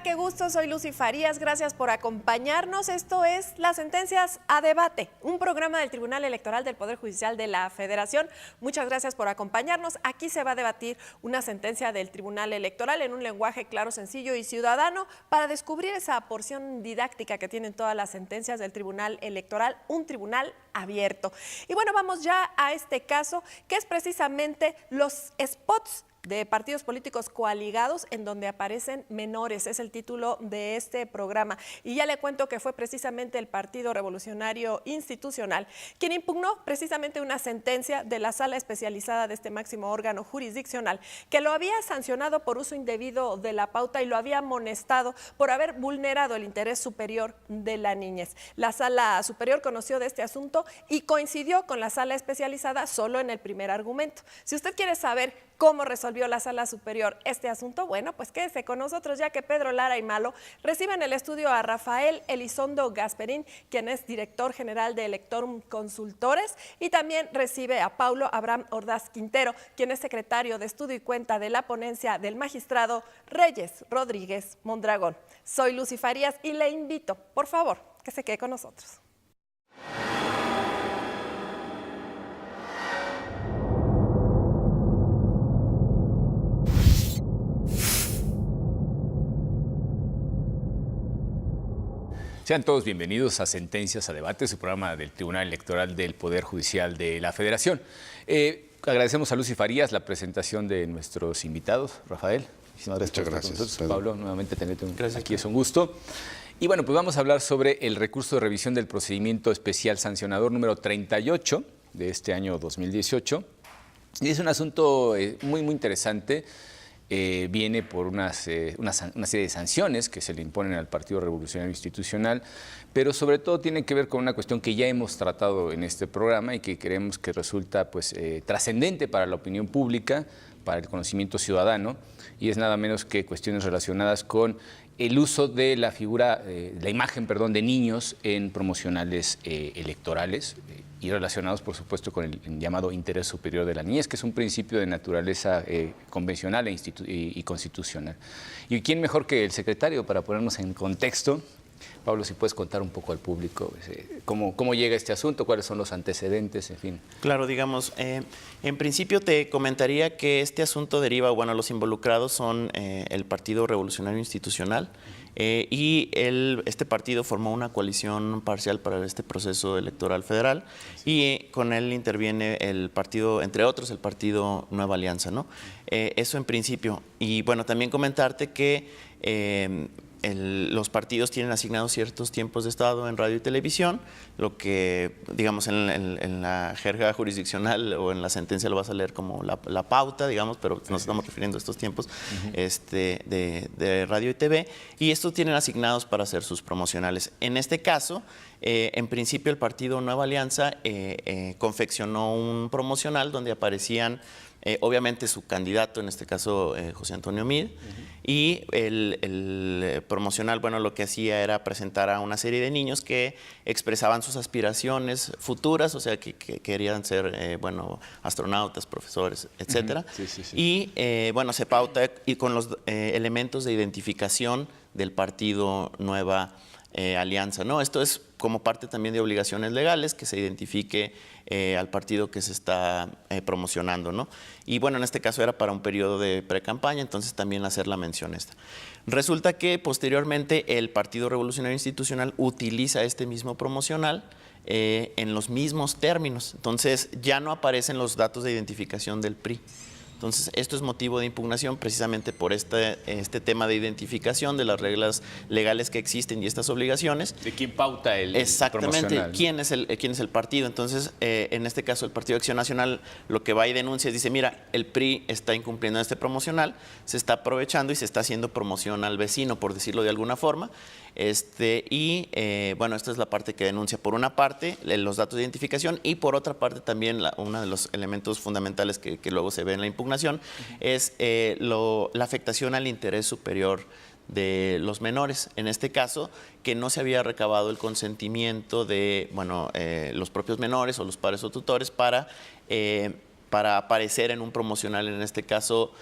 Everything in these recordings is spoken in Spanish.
Qué gusto, soy Lucy Farías, gracias por acompañarnos. Esto es Las Sentencias a Debate, un programa del Tribunal Electoral del Poder Judicial de la Federación. Muchas gracias por acompañarnos. Aquí se va a debatir una sentencia del Tribunal Electoral en un lenguaje claro, sencillo y ciudadano para descubrir esa porción didáctica que tienen todas las sentencias del Tribunal Electoral, un tribunal abierto. Y bueno, vamos ya a este caso, que es precisamente los spots de partidos políticos coaligados en donde aparecen menores, es el título de este programa. Y ya le cuento que fue precisamente el Partido Revolucionario Institucional quien impugnó precisamente una sentencia de la sala especializada de este máximo órgano jurisdiccional que lo había sancionado por uso indebido de la pauta y lo había amonestado por haber vulnerado el interés superior de la niñez. La sala superior conoció de este asunto y coincidió con la sala especializada solo en el primer argumento. Si usted quiere saber cómo resolvió la sala superior este asunto, bueno, pues quédese con nosotros, ya que Pedro Lara y Malo recibe en el estudio a Rafael Elizondo Gasperín, quien es director general de Electorum Consultores, y también recibe a Paulo Abraham Ordaz Quintero, quien es secretario de Estudio y Cuenta de la ponencia del magistrado Reyes Rodríguez Mondragón. Soy Lucy Farías y le invito, por favor, que se quede con nosotros. Sean todos bienvenidos a Sentencias a Debate, su programa del Tribunal Electoral del Poder Judicial de la Federación. Agradecemos a Lucy Farías la presentación de nuestros invitados. Rafael, muchísimas gracias por estar con nosotros. Pablo, nuevamente tenerte aquí, es un gusto. Y bueno, pues vamos a hablar sobre el recurso de revisión del procedimiento especial sancionador número 38 de este año 2018. Y es un asunto muy interesante. Viene por una serie de sanciones que se le imponen al Partido Revolucionario Institucional, pero sobre todo tiene que ver con una cuestión que ya hemos tratado en este programa y que creemos que resulta trascendente para la opinión pública, para el conocimiento ciudadano, y es nada menos que cuestiones relacionadas con el uso de la figura, la imagen, de niños en promocionales electorales y relacionados, por supuesto, con el llamado interés superior de la niñez, que es un principio de naturaleza convencional y constitucional. ¿Y quién mejor que el secretario para ponernos en contexto? Pablo, si puedes contar un poco al público cómo llega este asunto, cuáles son los antecedentes, en fin. Claro, digamos, en principio te comentaría que este asunto deriva, los involucrados son el Partido Revolucionario Institucional y este partido formó una coalición parcial para este proceso electoral federal y con él interviene el partido, entre otros, el partido Nueva Alianza, ¿no? Eso en principio. Y bueno, también comentarte que los partidos tienen asignados ciertos tiempos de estado en radio y televisión, lo que, digamos, en la jerga jurisdiccional o en la sentencia lo vas a leer como la pauta, digamos, pero nos estamos refiriendo a estos tiempos de radio y TV, y estos tienen asignados para hacer sus promocionales. En este caso, en principio el partido Nueva Alianza confeccionó un promocional donde aparecían obviamente su candidato, en este caso José Antonio Meade, y el promocional, lo que hacía era presentar a una serie de niños que expresaban sus aspiraciones futuras, o sea, que querían ser, astronautas, profesores, etcétera. Y, se pauta y con los elementos de identificación del partido Nueva Alianza, ¿no? Esto es como parte también de obligaciones legales, que se identifique al partido que se está promocionando, ¿no? Y en este caso era para un periodo de pre-campaña, entonces también hacer la mención esta. Resulta que posteriormente el Partido Revolucionario Institucional utiliza este mismo promocional en los mismos términos, entonces ya no aparecen los datos de identificación del PRI. Entonces, esto es motivo de impugnación precisamente por este tema de identificación de las reglas legales que existen y estas obligaciones. ¿De quién pauta el Exactamente, promocional? ¿quién es el partido? Entonces, en este caso, el Partido de Acción Nacional lo que va y denuncia es, dice, mira, el PRI está incumpliendo este promocional, se está aprovechando y se está haciendo promoción al vecino, por decirlo de alguna forma. Esta es la parte que denuncia. Por una parte, los datos de identificación y por otra parte también uno de los elementos fundamentales que luego se ve en la impugnación es la afectación al interés superior de los menores. En este caso, que no se había recabado el consentimiento de los propios menores o los padres o tutores para aparecer en un promocional, en este caso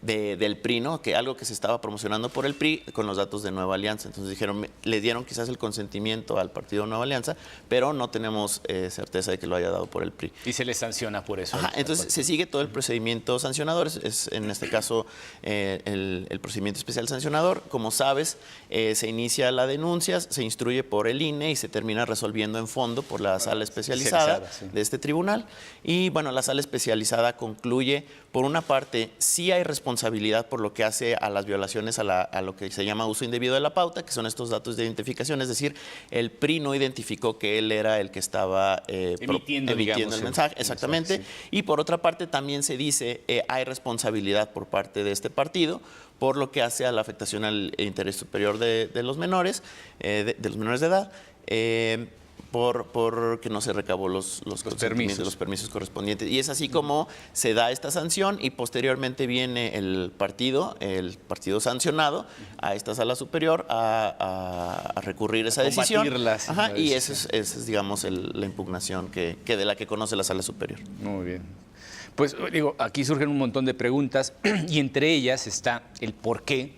del PRI, ¿no? Que algo que se estaba promocionando por el PRI con los datos de Nueva Alianza. Entonces dijeron, le dieron quizás el consentimiento al partido Nueva Alianza, pero no tenemos certeza de que lo haya dado por el PRI. Y se les sanciona por eso. Ajá, entonces se sigue todo el procedimiento sancionador, es en este caso el procedimiento especial sancionador. Como sabes, se inicia la denuncia, se instruye por el INE y se termina resolviendo en fondo por la sala especializada de este tribunal. Y bueno, la sala especializada concluye, por una parte, sí hay responsabilidad por lo que hace a las violaciones a lo que se llama uso indebido de la pauta, que son estos datos de identificación, es decir, el PRI no identificó que él era el que estaba emitiendo el mensaje, exactamente. Y por otra parte también se dice hay responsabilidad por parte de este partido por lo que hace a la afectación al interés superior de los menores, de edad, por que no se recabó los permisos correspondientes. Y es así como se da esta sanción y posteriormente viene el partido sancionado a esta sala superior a recurrir esa decisión. Ajá, y esa es digamos, la impugnación que de la que conoce la sala superior. Muy bien. Pues digo, aquí surgen un montón de preguntas y entre ellas está el por qué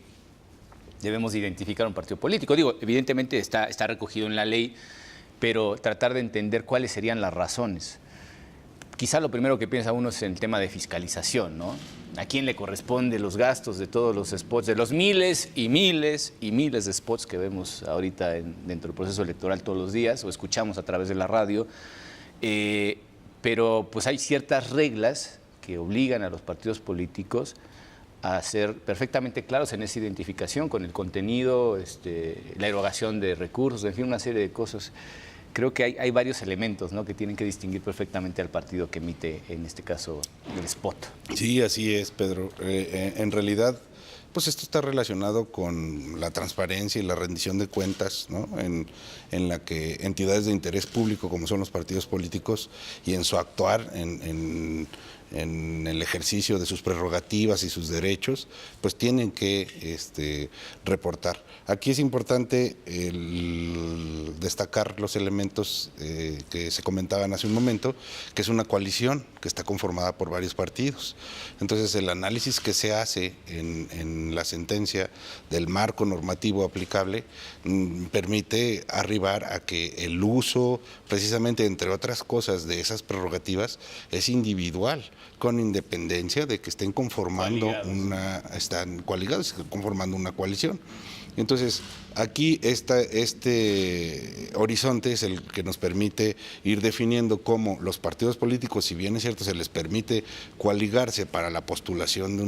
debemos identificar un partido político. Digo, evidentemente está recogido en la ley, pero tratar de entender cuáles serían las razones. Quizá lo primero que piensa uno es en el tema de fiscalización, ¿no? ¿A quién le corresponde los gastos de todos los spots, de los miles y miles y miles de spots que vemos ahorita dentro del proceso electoral todos los días o escuchamos a través de la radio? Pero pues hay ciertas reglas que obligan a los partidos políticos a ser perfectamente claros en esa identificación con el contenido, la erogación de recursos, en fin, una serie de cosas. Creo que hay varios elementos, ¿no?, que tienen que distinguir perfectamente al partido que emite, en este caso, el spot. Sí, así es, Pedro. En realidad, pues esto está relacionado con la transparencia y la rendición de cuentas, ¿no?, en la que entidades de interés público, como son los partidos políticos, y en su actuar en el ejercicio de sus prerrogativas y sus derechos, pues tienen que reportar. Aquí es importante destacar los elementos que se comentaban hace un momento, que es una coalición que está conformada por varios partidos. Entonces, el análisis que se hace en la sentencia del marco normativo aplicable permite arribar a que el uso, precisamente, entre otras cosas, de esas prerrogativas es individual, con independencia de que estén conformando están conformando una coalición. Entonces, aquí este horizonte es el que nos permite ir definiendo cómo los partidos políticos, si bien es cierto, se les permite coaligarse para la postulación de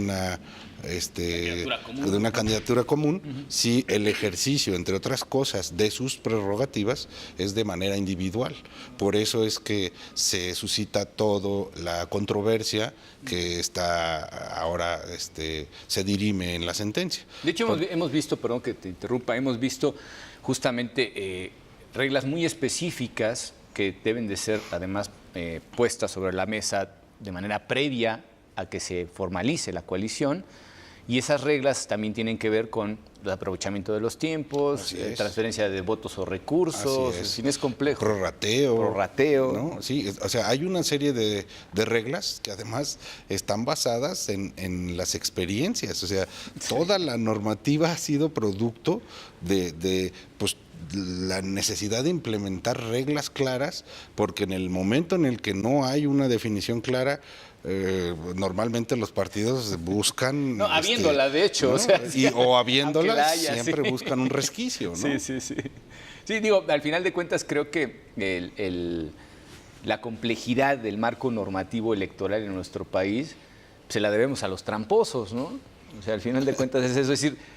una candidatura común, si el ejercicio, entre otras cosas, de sus prerrogativas es de manera individual. Por eso es que se suscita toda la controversia que está ahora se dirime en la sentencia. De hecho, hemos visto, perdón que te interrumpa, hemos visto justamente reglas muy específicas que deben de ser además puestas sobre la mesa de manera previa a que se formalice la coalición, y esas reglas también tienen que ver con el aprovechamiento de los tiempos, transferencia de votos o recursos, es complejo. Prorrateo. ¿No? Sí, o sea, hay una serie de reglas que además están basadas en las experiencias, o sea, toda la normativa ha sido producto de la necesidad de implementar reglas claras, porque en el momento en el que no hay una definición clara, normalmente los partidos buscan... No, habiéndola, de hecho. ¿no? O habiéndola, siempre buscan un resquicio, ¿no? Sí. Sí, digo, al final de cuentas creo que la complejidad del marco normativo electoral en nuestro país se la debemos a los tramposos, ¿no? O sea, al final de cuentas es eso,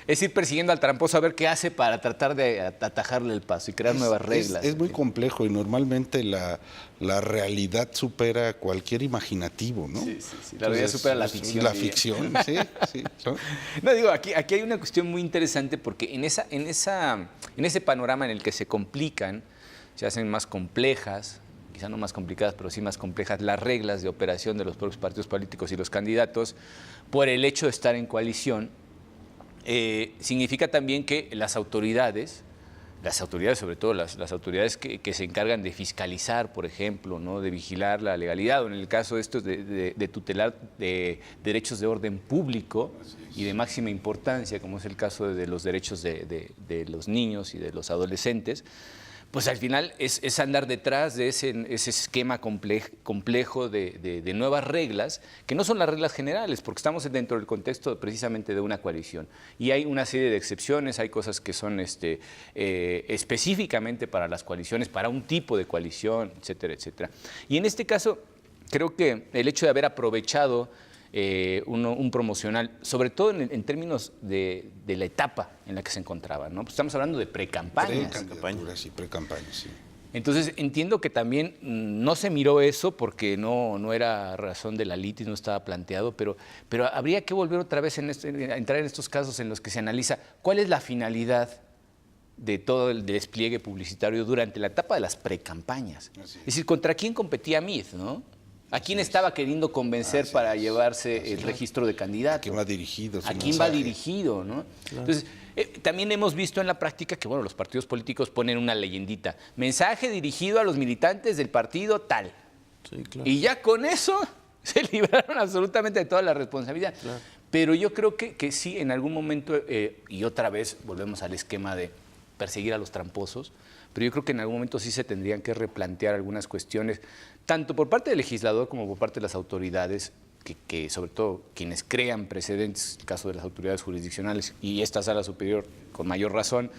es ir persiguiendo al tramposo a ver qué hace para tratar de atajarle el paso y crear nuevas reglas. Es muy complejo y normalmente la realidad supera cualquier imaginativo, ¿no? Sí. La realidad supera la ficción. La ficción, sí. No, digo, aquí hay una cuestión muy interesante porque en ese panorama en el que se complican, se hacen más complejas, quizá no más complicadas, pero sí más complejas, las reglas de operación de los propios partidos políticos y los candidatos, por el hecho de estar en coalición, significa también que las autoridades las autoridades, sobre todo las autoridades que se encargan de fiscalizar, por ejemplo, ¿no? De vigilar la legalidad, o en el caso de estos de tutelar de derechos de orden público y de máxima importancia, como es el caso de los derechos de los niños y de los adolescentes, pues al final es andar detrás de ese esquema complejo de nuevas reglas, que no son las reglas generales, porque estamos dentro del contexto precisamente de una coalición. Y hay una serie de excepciones, hay cosas que son específicamente para las coaliciones, para un tipo de coalición, etcétera, etcétera. Y en este caso, creo que el hecho de haber aprovechado un promocional, sobre todo en términos de la etapa en la que se encontraba, ¿no? Pues estamos hablando de pre-campañas. Pre-campañas, sí. Entonces entiendo que también no se miró eso porque no era razón de la litis, no estaba planteado, pero habría que volver otra vez a entrar en estos casos en los que se analiza cuál es la finalidad de todo el despliegue publicitario durante la etapa de las precampañas. Es decir, ¿contra quién competía Meade, no? ¿A quién estaba queriendo convencer para llevarse el registro de candidato? ¿A quién va dirigido? ¿A quién va dirigido, no? Claro. Entonces, también hemos visto en la práctica que, bueno, los partidos políticos ponen una leyendita. Mensaje dirigido a los militantes del partido tal. Sí, claro. Y ya con eso se libraron absolutamente de toda la responsabilidad. Claro. Pero yo creo que sí, en algún momento, y otra vez volvemos al esquema de perseguir a los tramposos, pero yo creo que en algún momento sí se tendrían que replantear algunas cuestiones, tanto por parte del legislador como por parte de las autoridades, que sobre todo quienes crean precedentes, el caso de las autoridades jurisdiccionales y esta sala superior con mayor razón,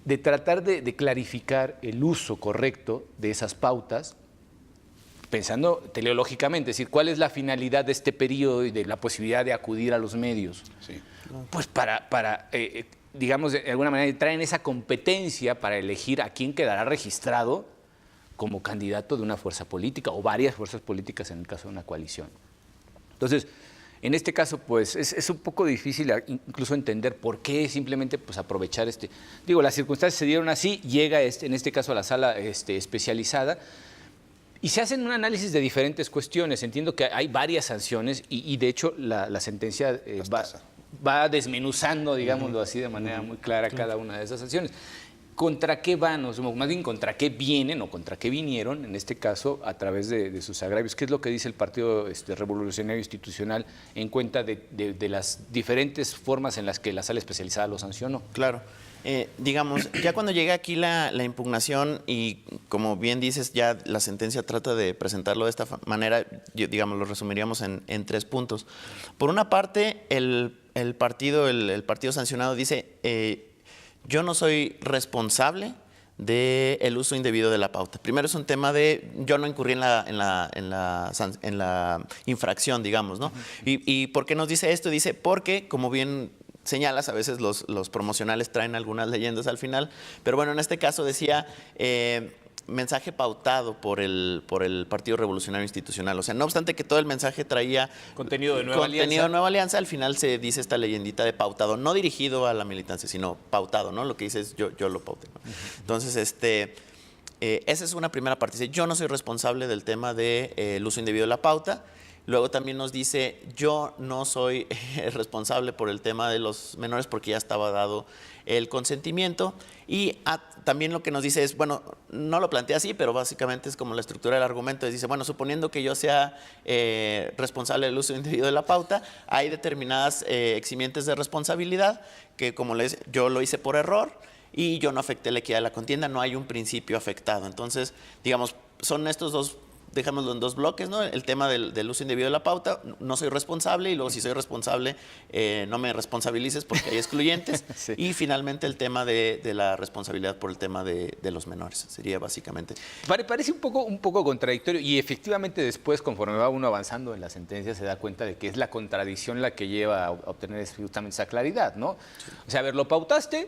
de tratar de clarificar el uso correcto de esas pautas, pensando teleológicamente, es decir, cuál es la finalidad de este periodo y de la posibilidad de acudir a los medios. Sí. Pues para digamos, de alguna manera, entrar en esa competencia para elegir a quién quedará registrado como candidato de una fuerza política o varias fuerzas políticas en el caso de una coalición. Entonces, en este caso, pues, es un poco difícil incluso entender por qué simplemente pues, aprovechar Digo, las circunstancias se dieron así, llega en este caso a la sala especializada, y se hacen un análisis de diferentes cuestiones. Entiendo que hay varias sanciones y de hecho, la sentencia va desmenuzando, digámoslo así, de manera muy clara cada una de esas sanciones. ¿Contra qué van? O sea, más bien, ¿contra qué vienen o contra qué vinieron, en este caso, a través de sus agravios? ¿Qué es lo que dice el Partido Revolucionario Institucional en cuenta de las diferentes formas en las que la sala especializada lo sancionó? Claro. Digamos, ya cuando llega aquí la impugnación y, como bien dices, ya la sentencia trata de presentarlo de esta manera, digamos, lo resumiríamos en 3 puntos. Por una parte, el partido sancionado dice, yo no soy responsable del uso indebido de la pauta. Primero es un tema de, yo no incurrí en la infracción, digamos, ¿no? ¿Y por qué nos dice esto? Dice, porque, como bien señalas, a veces los promocionales traen algunas leyendas al final, pero bueno, en este caso decía mensaje pautado por el Partido Revolucionario Institucional. O sea, no obstante que todo el mensaje traía contenido de Nueva Alianza, al final se dice esta leyendita de pautado, no dirigido a la militancia, sino pautado, ¿no? Lo que dice es yo lo pauté, ¿no? Entonces, esa es una primera parte. Dice, yo no soy responsable del tema del uso indebido de la pauta. Luego también nos dice, yo no soy responsable por el tema de los menores porque ya estaba dado el consentimiento. Y también lo que nos dice es, bueno, no lo plantea así, pero básicamente es como la estructura del argumento. Dice, bueno, suponiendo que yo sea responsable del uso indebido de la pauta, hay determinadas eximientes de responsabilidad que, como yo lo hice por error y yo no afecté la equidad de la contienda, no hay un principio afectado. Entonces, digamos, son estos dos, dejémoslo en 2 bloques, ¿no? El tema del uso indebido de la pauta, no soy responsable, y luego si soy responsable, no me responsabilices porque hay excluyentes. Sí. Y finalmente el tema de la responsabilidad por el tema de los menores, sería básicamente. Parece un poco contradictorio, y efectivamente después, conforme va uno avanzando en la sentencia, se da cuenta de que es la contradicción la que lleva a obtener justamente esa claridad, ¿no? Sí. O sea, a ver, ¿lo pautaste?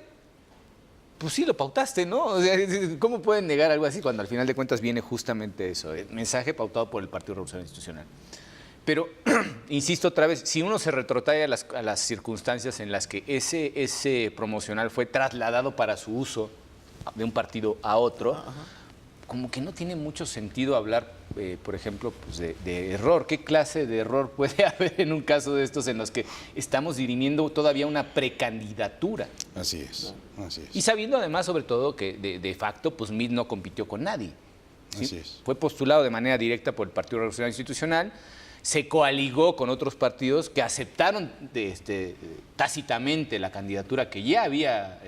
Pues sí, lo pautaste, ¿no? O sea, ¿cómo pueden negar algo así cuando al final de cuentas viene justamente eso? El mensaje pautado por el Partido Revolucionario Institucional. Pero, insisto otra vez, si uno se retrotrae a las circunstancias en las que ese promocional fue trasladado para su uso de un partido a otro, como que no tiene mucho sentido hablar, por ejemplo, pues de error. ¿Qué clase de error puede haber en un caso de estos en los que estamos dirimiendo todavía una precandidatura? Así es, así es. Y sabiendo además, sobre todo, que de facto, pues Meade no compitió con nadie. ¿Sí? Así es. Fue postulado de manera directa por el Partido Revolucionario Institucional, se coaligó con otros partidos que aceptaron tácitamente la candidatura que ya había,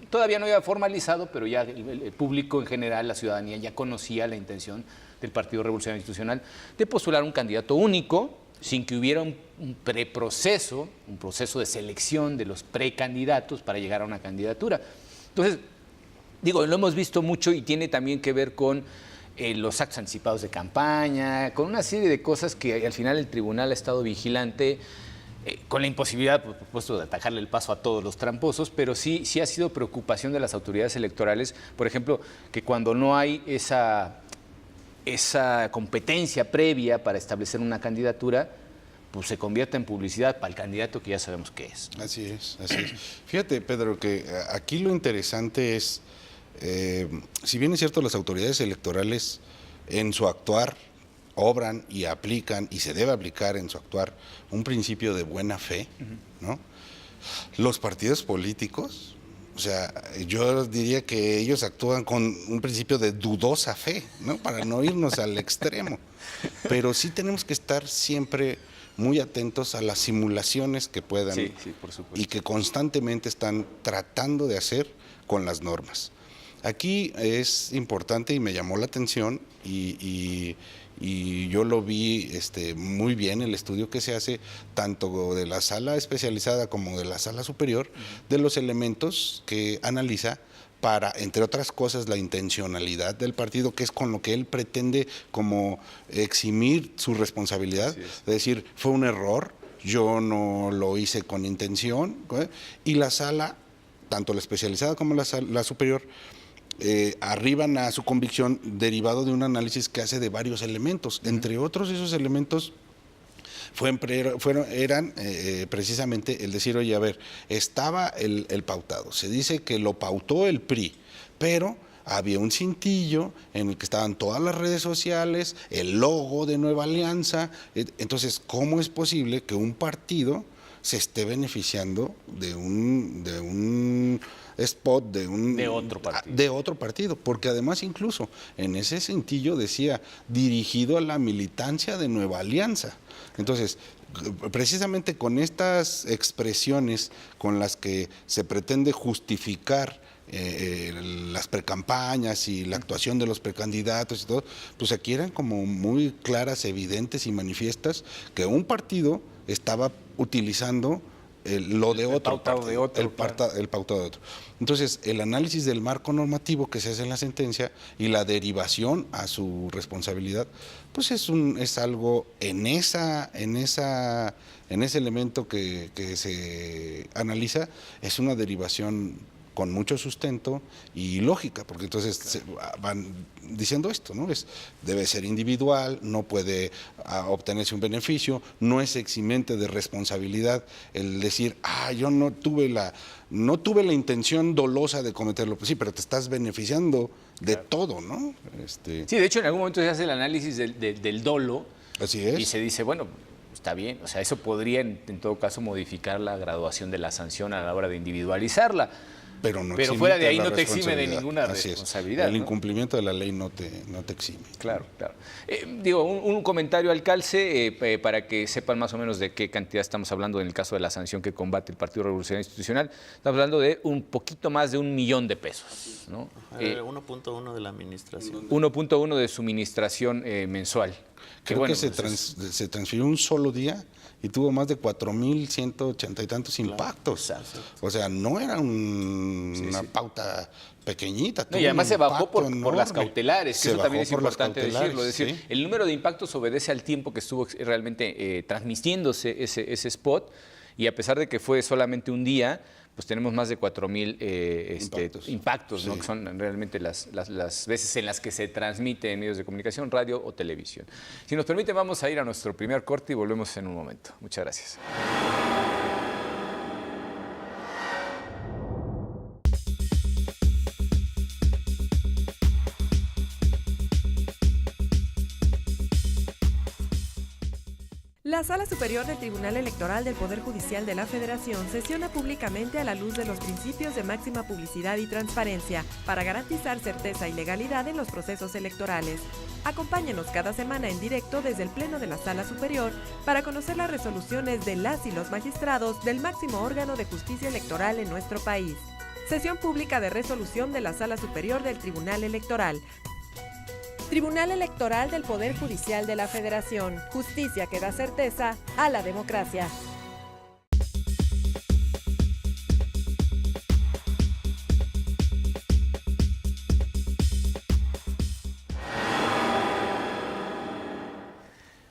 todavía no había formalizado, pero ya el público en general, la ciudadanía, ya conocía la intención del Partido Revolucionario Institucional de postular un candidato único, sin que hubiera un preproceso, un proceso de selección de los precandidatos para llegar a una candidatura. Entonces, digo, lo hemos visto mucho y tiene también que ver con los actos anticipados de campaña, con una serie de cosas que al final el tribunal ha estado vigilante, con la imposibilidad, por supuesto, de atajarle el paso a todos los tramposos, pero sí ha sido preocupación de las autoridades electorales, por ejemplo, que cuando no hay esa competencia previa para establecer una candidatura, pues se convierta en publicidad para el candidato que ya sabemos qué es. Así es, así es. Fíjate, Pedro, que aquí lo interesante es, si bien es cierto, las autoridades electorales en su actuar obran y aplican, y se debe aplicar en su actuar, un principio de buena fe, ¿no? Los partidos políticos, o sea, yo diría que ellos actúan con un principio de dudosa fe, ¿no? Para no irnos al extremo. Pero sí tenemos que estar siempre muy atentos a las simulaciones que puedan por supuesto. y que constantemente están tratando de hacer con las normas. Aquí es importante y me llamó la atención y yo lo vi muy bien, el estudio que se hace tanto de la sala especializada como de la sala superior, de los elementos que analiza para, entre otras cosas, la intencionalidad del partido, que es con lo que él pretende como eximir su responsabilidad, es decir, fue un error, yo no lo hice con intención, y la sala, tanto la especializada como la superior, arriban a su convicción derivado de un análisis que hace de varios elementos. Entre otros, esos elementos eran precisamente el decir, oye, a ver, estaba el pautado. Se dice que lo pautó el PRI, pero había un cintillo en el que estaban todas las redes sociales, el logo de Nueva Alianza. Entonces, ¿cómo es posible que un partido se esté beneficiando de un spot de otro partido? Porque además incluso en ese cintillo decía dirigido a la militancia de Nueva Alianza. Entonces, precisamente con estas expresiones con las que se pretende justificar las precampañas y la actuación de los precandidatos y todo, pues aquí eran como muy claras, evidentes y manifiestas que un partido estaba utilizando lo de otro, el pautado de otro. Entonces, el análisis del marco normativo que se hace en la sentencia y la derivación a su responsabilidad, pues es algo en ese elemento que se analiza, es una derivación con mucho sustento y lógica, porque entonces van diciendo esto, ¿no? Debe ser individual, no puede obtenerse un beneficio, no es eximente de responsabilidad el decir, yo no tuve la intención dolosa de cometerlo. Pues sí, pero te estás beneficiando de todo, ¿no? Sí, de hecho en algún momento se hace el análisis del dolo. Así es. Y se dice, bueno, está bien, o sea, eso podría en todo caso modificar la graduación de la sanción a la hora de individualizarla. Pero fuera de ahí no te exime de ninguna responsabilidad. El incumplimiento de la ley no te exime. Claro, claro. Un comentario al calce para que sepan más o menos de qué cantidad estamos hablando en el caso de la sanción que combate el Partido Revolucionario Institucional. Estamos hablando de un poquito más de $1,000,000 de pesos, ¿no? 1.1 de la administración. 1.1 de su administración mensual. Creo que se transfirió un solo día y tuvo más de 4,180 y tantos impactos. Exacto. O sea, no era una pauta pequeñita. No, y además se bajó por las cautelares, que eso también es importante decirlo. Es decir, ¿sí? El número de impactos obedece al tiempo que estuvo realmente transmitiéndose ese spot, y a pesar de que fue solamente un día, pues tenemos más de 4,000 impactos, ¿no? Sí. Que son realmente las veces en las que se transmite en medios de comunicación, radio o televisión. Si nos permite, vamos a ir a nuestro primer corte y volvemos en un momento. Muchas gracias. La Sala Superior del Tribunal Electoral del Poder Judicial de la Federación sesiona públicamente a la luz de los principios de máxima publicidad y transparencia para garantizar certeza y legalidad en los procesos electorales. Acompáñenos cada semana en directo desde el Pleno de la Sala Superior para conocer las resoluciones de las y los magistrados del máximo órgano de justicia electoral en nuestro país. Sesión pública de resolución de la Sala Superior del Tribunal Electoral. Tribunal Electoral del Poder Judicial de la Federación. Justicia que da certeza a la democracia.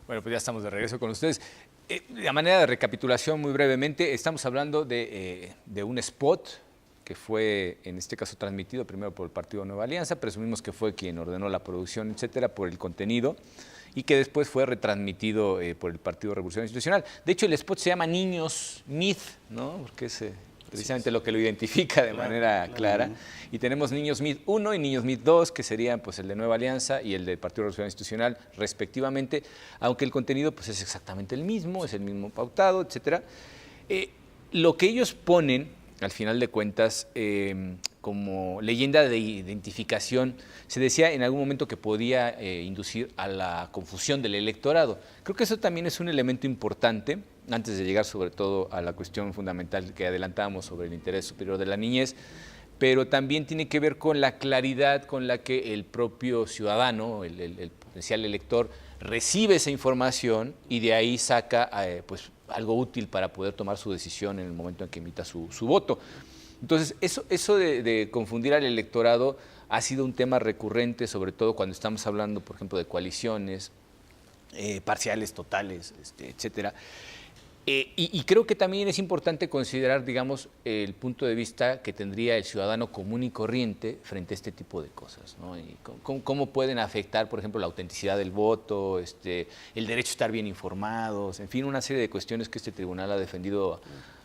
Bueno, pues ya estamos de regreso con ustedes. De manera de recapitulación, muy brevemente, estamos hablando de un spot que fue, en este caso, transmitido primero por el Partido Nueva Alianza, presumimos que fue quien ordenó la producción, etcétera, por el contenido, y que después fue retransmitido por el Partido Revolucionario Institucional. De hecho, el spot se llama Niños MID, ¿no? Porque es precisamente lo que lo identifica de manera clara. Y tenemos Niños MID 1 y Niños MID 2, que serían pues, el de Nueva Alianza y el del Partido Revolucionario Institucional, respectivamente, aunque el contenido pues, es exactamente el mismo, es el mismo pautado, etcétera. Lo que ellos ponen, al final de cuentas, como leyenda de identificación, se decía en algún momento que podía inducir a la confusión del electorado. Creo que eso también es un elemento importante, antes de llegar sobre todo a la cuestión fundamental que adelantábamos sobre el interés superior de la niñez, pero también tiene que ver con la claridad con la que el propio ciudadano, el potencial elector, recibe esa información y de ahí saca pues, algo útil para poder tomar su decisión en el momento en que emita su voto. Entonces, eso de confundir al electorado ha sido un tema recurrente, sobre todo cuando estamos hablando, por ejemplo, de coaliciones, parciales, totales, etcétera. Y creo que también es importante considerar, digamos, el punto de vista que tendría el ciudadano común y corriente frente a este tipo de cosas, ¿no? Y cómo pueden afectar, por ejemplo, la autenticidad del voto, el derecho a estar bien informados, en fin, una serie de cuestiones que este tribunal ha defendido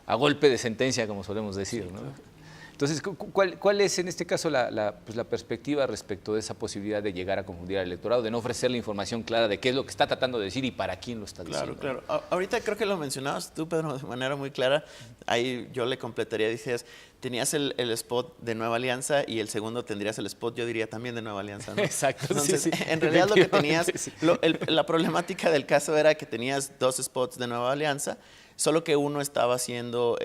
a golpe de sentencia, como solemos decir, ¿no? Entonces, ¿cuál es en este caso la perspectiva respecto de esa posibilidad de llegar a confundir al electorado, de no ofrecer la información clara de qué es lo que está tratando de decir y para quién lo está diciendo? Claro. Ahorita creo que lo mencionabas tú, Pedro, de manera muy clara. Ahí yo le completaría, dices, tenías el spot de Nueva Alianza y el segundo tendrías el spot, yo diría, también de Nueva Alianza, ¿no? Exacto. Entonces, sí. En realidad lo que tenías, la problemática del caso era que tenías dos spots de Nueva Alianza, solo que uno estaba siendo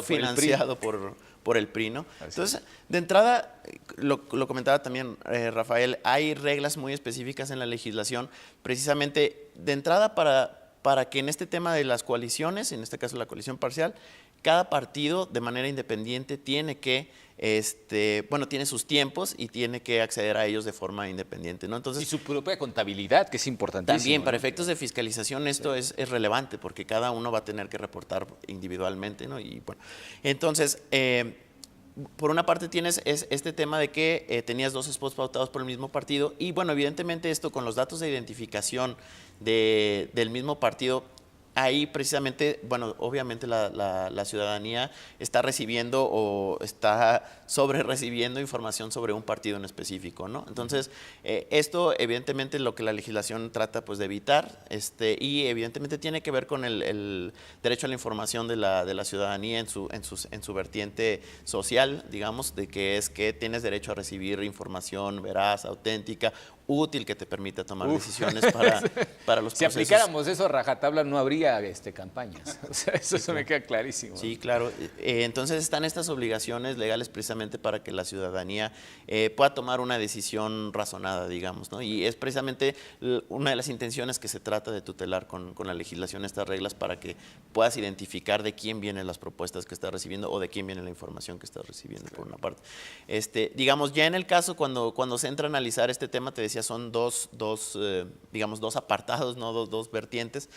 financiado por el PRI, ¿no? Entonces, de entrada, lo comentaba también Rafael, hay reglas muy específicas en la legislación, precisamente de entrada para que en este tema de las coaliciones, en este caso la coalición parcial, cada partido de manera independiente tiene que, tiene sus tiempos y tiene que acceder a ellos de forma independiente, ¿no? Entonces, y su propia contabilidad, que es importantísimo. También, para efectos de fiscalización, esto es relevante porque cada uno va a tener que reportar individualmente, ¿no? Y bueno, entonces, por una parte tienes este tema de que tenías dos spots pautados por el mismo partido y bueno, evidentemente esto con los datos de identificación del mismo partido, ahí precisamente, bueno, obviamente la ciudadanía está recibiendo o está sobre recibiendo información sobre un partido en específico, ¿no? Entonces, esto evidentemente lo que la legislación trata pues de evitar y evidentemente tiene que ver con el derecho a la información de la ciudadanía en su vertiente social, digamos, de que es que tienes derecho a recibir información veraz, auténtica, útil, que te permita tomar decisiones para los procesos. Si aplicáramos eso a rajatabla no habría campañas. O sea, eso me queda clarísimo. Sí, claro. Entonces están estas obligaciones legales precisamente para que la ciudadanía pueda tomar una decisión razonada, digamos, ¿no? Y es precisamente una de las intenciones que se trata de tutelar con la legislación, estas reglas, para que puedas identificar de quién vienen las propuestas que estás recibiendo o de quién viene la información que estás recibiendo, por una parte. Digamos, ya en el caso, cuando se entra a analizar este tema, te decía, son dos apartados, ¿no? Dos vertientes.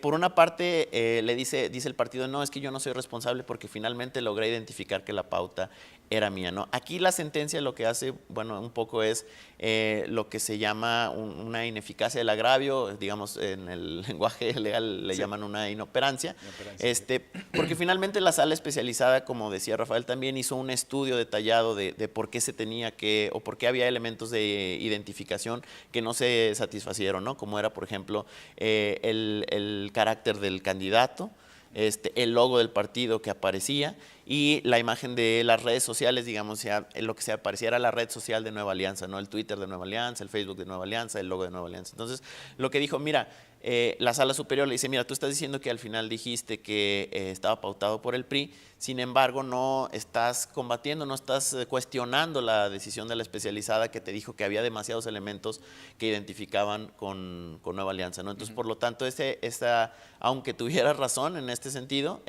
Por una parte, dice el partido, no, es que yo no soy responsable porque finalmente logré identificar que la pauta era mía, ¿no? Aquí la sentencia lo que hace, bueno, un poco es lo que se llama una ineficacia del agravio, digamos, en el lenguaje legal le llaman una inoperancia, porque finalmente la sala especializada, como decía Rafael, también hizo un estudio detallado de por qué se tenía que, o por qué había elementos de identificación que no se satisfacieron, ¿no? Como era, por ejemplo, el carácter del candidato, el logo del partido que aparecía y la imagen de las redes sociales, digamos, lo que se aparecía era la red social de Nueva Alianza, ¿no? El Twitter de Nueva Alianza, el Facebook de Nueva Alianza, el logo de Nueva Alianza. Entonces, lo que dijo, mira, la sala superior le dice, mira, tú estás diciendo que al final dijiste que estaba pautado por el PRI, sin embargo, no estás combatiendo, no estás cuestionando la decisión de la especializada que te dijo que había demasiados elementos que identificaban con Nueva Alianza, ¿no? Entonces, por lo tanto, aunque tuvieras razón en este sentido,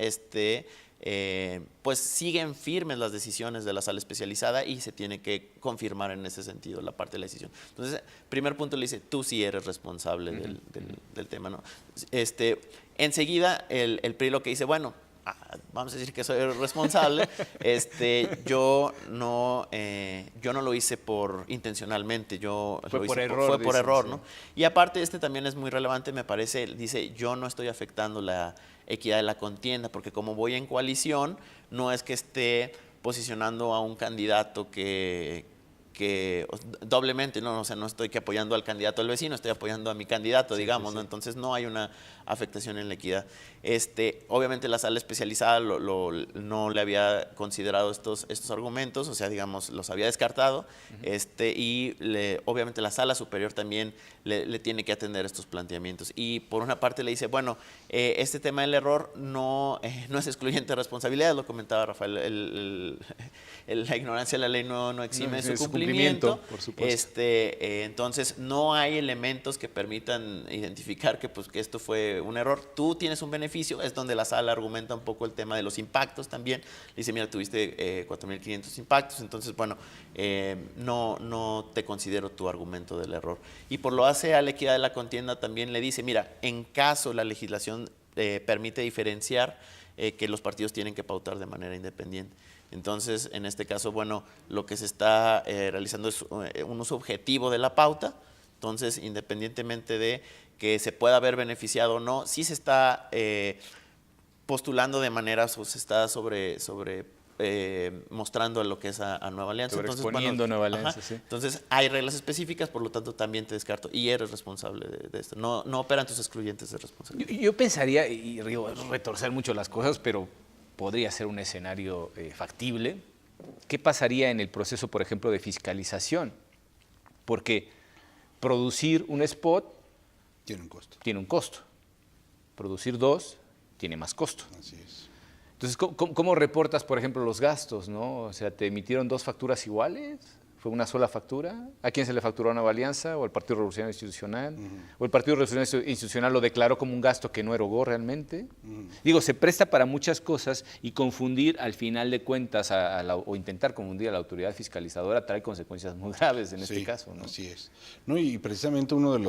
pues siguen firmes las decisiones de la sala especializada y se tiene que confirmar en ese sentido la parte de la decisión. Entonces, primer punto le dice, tú sí eres responsable del tema, ¿no? Enseguida, el PRI lo que dice, bueno, vamos a decir que soy responsable, yo no lo hice intencionalmente, fue por error, ¿no? Y aparte, también es muy relevante, me parece, dice, yo no estoy afectando la equidad de la contienda, porque como voy en coalición, no es que esté posicionando a un candidato que doblemente, no, o sea, no estoy apoyando al candidato del vecino, estoy apoyando a mi candidato, sí, digamos, ¿no? Entonces no hay una afectación en la equidad. Obviamente la sala especializada no le había considerado estos argumentos, o sea, digamos, los había descartado, y obviamente la sala superior también le tiene que atender estos planteamientos. Y por una parte le dice, bueno, este tema del error no es excluyente de responsabilidad, lo comentaba Rafael, la ignorancia de la ley no exime su cumplimiento, por supuesto. Entonces no hay elementos que permitan identificar que esto fue un error. Tú tienes un beneficio, es donde la sala argumenta un poco el tema de los impactos también. Dice, mira, tuviste 4.500 impactos, entonces, bueno, no te considero tu argumento del error. Y por lo hace a la equidad de la contienda también le dice, mira, en caso la legislación permite diferenciar, que los partidos tienen que pautar de manera independiente. Entonces, en este caso, bueno, lo que se está realizando es un uso objetivo de la pauta. Entonces, independientemente de que se pueda haber beneficiado o no, sí se está postulando de manera, o se está mostrando lo que es a Nueva Alianza. Exponiendo a Nueva Alianza, sí. Entonces, hay reglas específicas, por lo tanto, también te descarto y eres responsable de esto. No operan tus excluyentes de responsabilidad. Yo pensaría, y digo, retorcer mucho las cosas, pero podría ser un escenario factible. ¿Qué pasaría en el proceso, por ejemplo, de fiscalización? Porque producir un spot tiene un costo. Producir dos tiene más costo. Así es. Entonces, ¿cómo reportas, por ejemplo, los gastos, ¿no? O sea, ¿te emitieron dos facturas iguales? ¿Fue una sola factura? ¿A quién se le facturó a Nueva Alianza o al Partido Revolucionario Institucional? ¿O el Partido Revolucionario Institucional lo declaró como un gasto que no erogó realmente? Digo, se presta para muchas cosas y confundir al final de cuentas o intentar confundir a la autoridad fiscalizadora trae consecuencias muy graves en este caso, ¿no? Así es. No, y precisamente uno de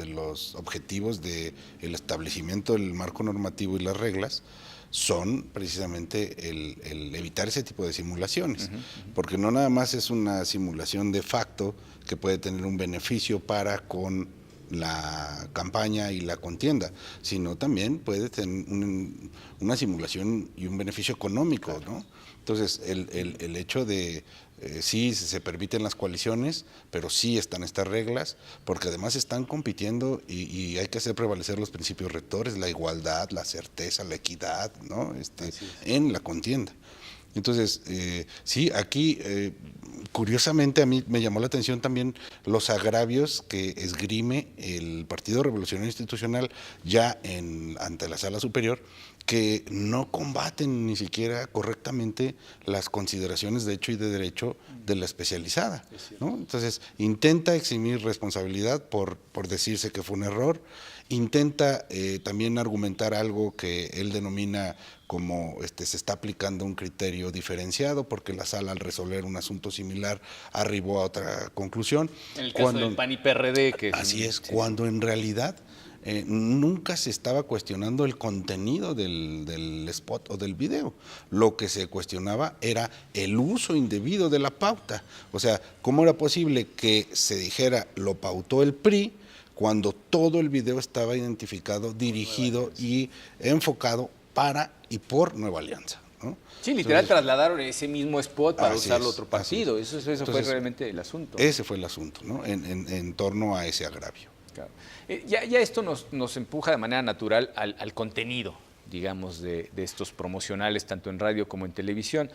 los objetivos del establecimiento del marco normativo y las reglas son precisamente el evitar ese tipo de simulaciones, porque no nada más es una simulación de facto que puede tener un beneficio para con la campaña y la contienda, sino también puede tener una simulación y un beneficio económico, claro, ¿no? Entonces, el hecho de sí se permiten las coaliciones, pero sí están estas reglas, porque además están compitiendo y hay que hacer prevalecer los principios rectores, la igualdad, la certeza, la equidad, ¿no? En la contienda. Entonces, sí, aquí, curiosamente a mí me llamó la atención también los agravios que esgrime el Partido Revolucionario Institucional ya ante la Sala Superior, que no combaten ni siquiera correctamente las consideraciones de hecho y de derecho de la especializada, ¿no? Entonces, intenta eximir responsabilidad por decirse que fue un error, intenta también argumentar algo que él denomina como se está aplicando un criterio diferenciado porque la sala al resolver un asunto similar arribó a otra conclusión. En el caso del PAN y PRD. Así es, cuando en realidad nunca se estaba cuestionando el contenido del spot o del video. Lo que se cuestionaba era el uso indebido de la pauta. O sea, ¿cómo era posible que se dijera lo pautó el PRI cuando todo el video estaba identificado, dirigido y enfocado para y por Nueva Alianza, ¿no? Sí, literal trasladaron ese mismo spot para usarlo es, otro partido. Eso Entonces, fue realmente el asunto. Ese fue el asunto, ¿no? En torno a ese agravio. Claro. Ya esto nos empuja de manera natural al contenido, digamos, de estos promocionales, tanto en radio como en televisión.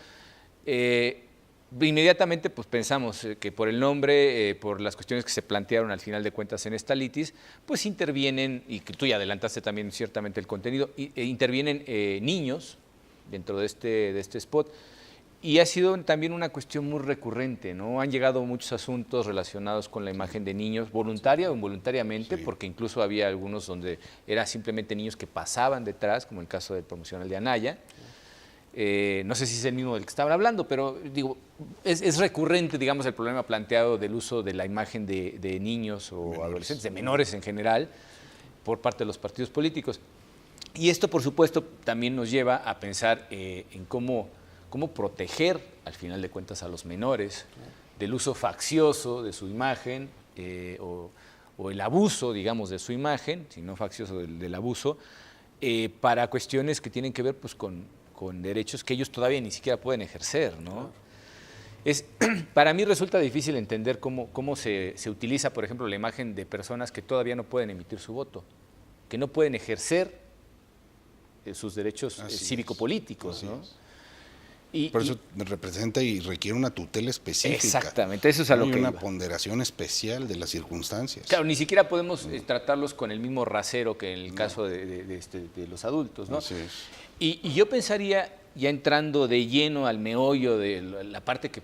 Inmediatamente pues pensamos que por el nombre, por las cuestiones que se plantearon al final de cuentas en esta litis, pues intervienen, y que tú ya adelantaste también ciertamente el contenido, intervienen niños dentro de este spot. Y ha sido también una cuestión muy recurrente, ¿no? Han llegado muchos asuntos relacionados con la imagen de niños, voluntaria o involuntariamente, porque incluso había algunos donde eran simplemente niños que pasaban detrás, como el caso del promocional de Anaya. No sé si es el mismo del que estaban hablando, pero digo, es recurrente, digamos, el problema planteado del uso de la imagen de niños o adolescentes, de menores en general, por parte de los partidos políticos. Y esto, por supuesto, también nos lleva a pensar en cómo proteger, al final de cuentas, a los menores del uso faccioso de su imagen o el abuso, digamos, de su imagen, si no faccioso del abuso, para cuestiones que tienen que ver pues, con derechos que ellos todavía ni siquiera pueden ejercer, ¿no? Para mí resulta difícil entender cómo se utiliza, por ejemplo, la imagen de personas que todavía no pueden emitir su voto, que no pueden ejercer sus derechos cívico-políticos, ¿no? Por eso representa y requiere una tutela específica. Exactamente, eso es a lo que hay una iba. Ponderación especial de las circunstancias. Claro, ni siquiera podemos tratarlos con el mismo rasero que en el caso de los adultos, ¿no? Así es. Y yo pensaría, ya entrando de lleno al meollo de la parte que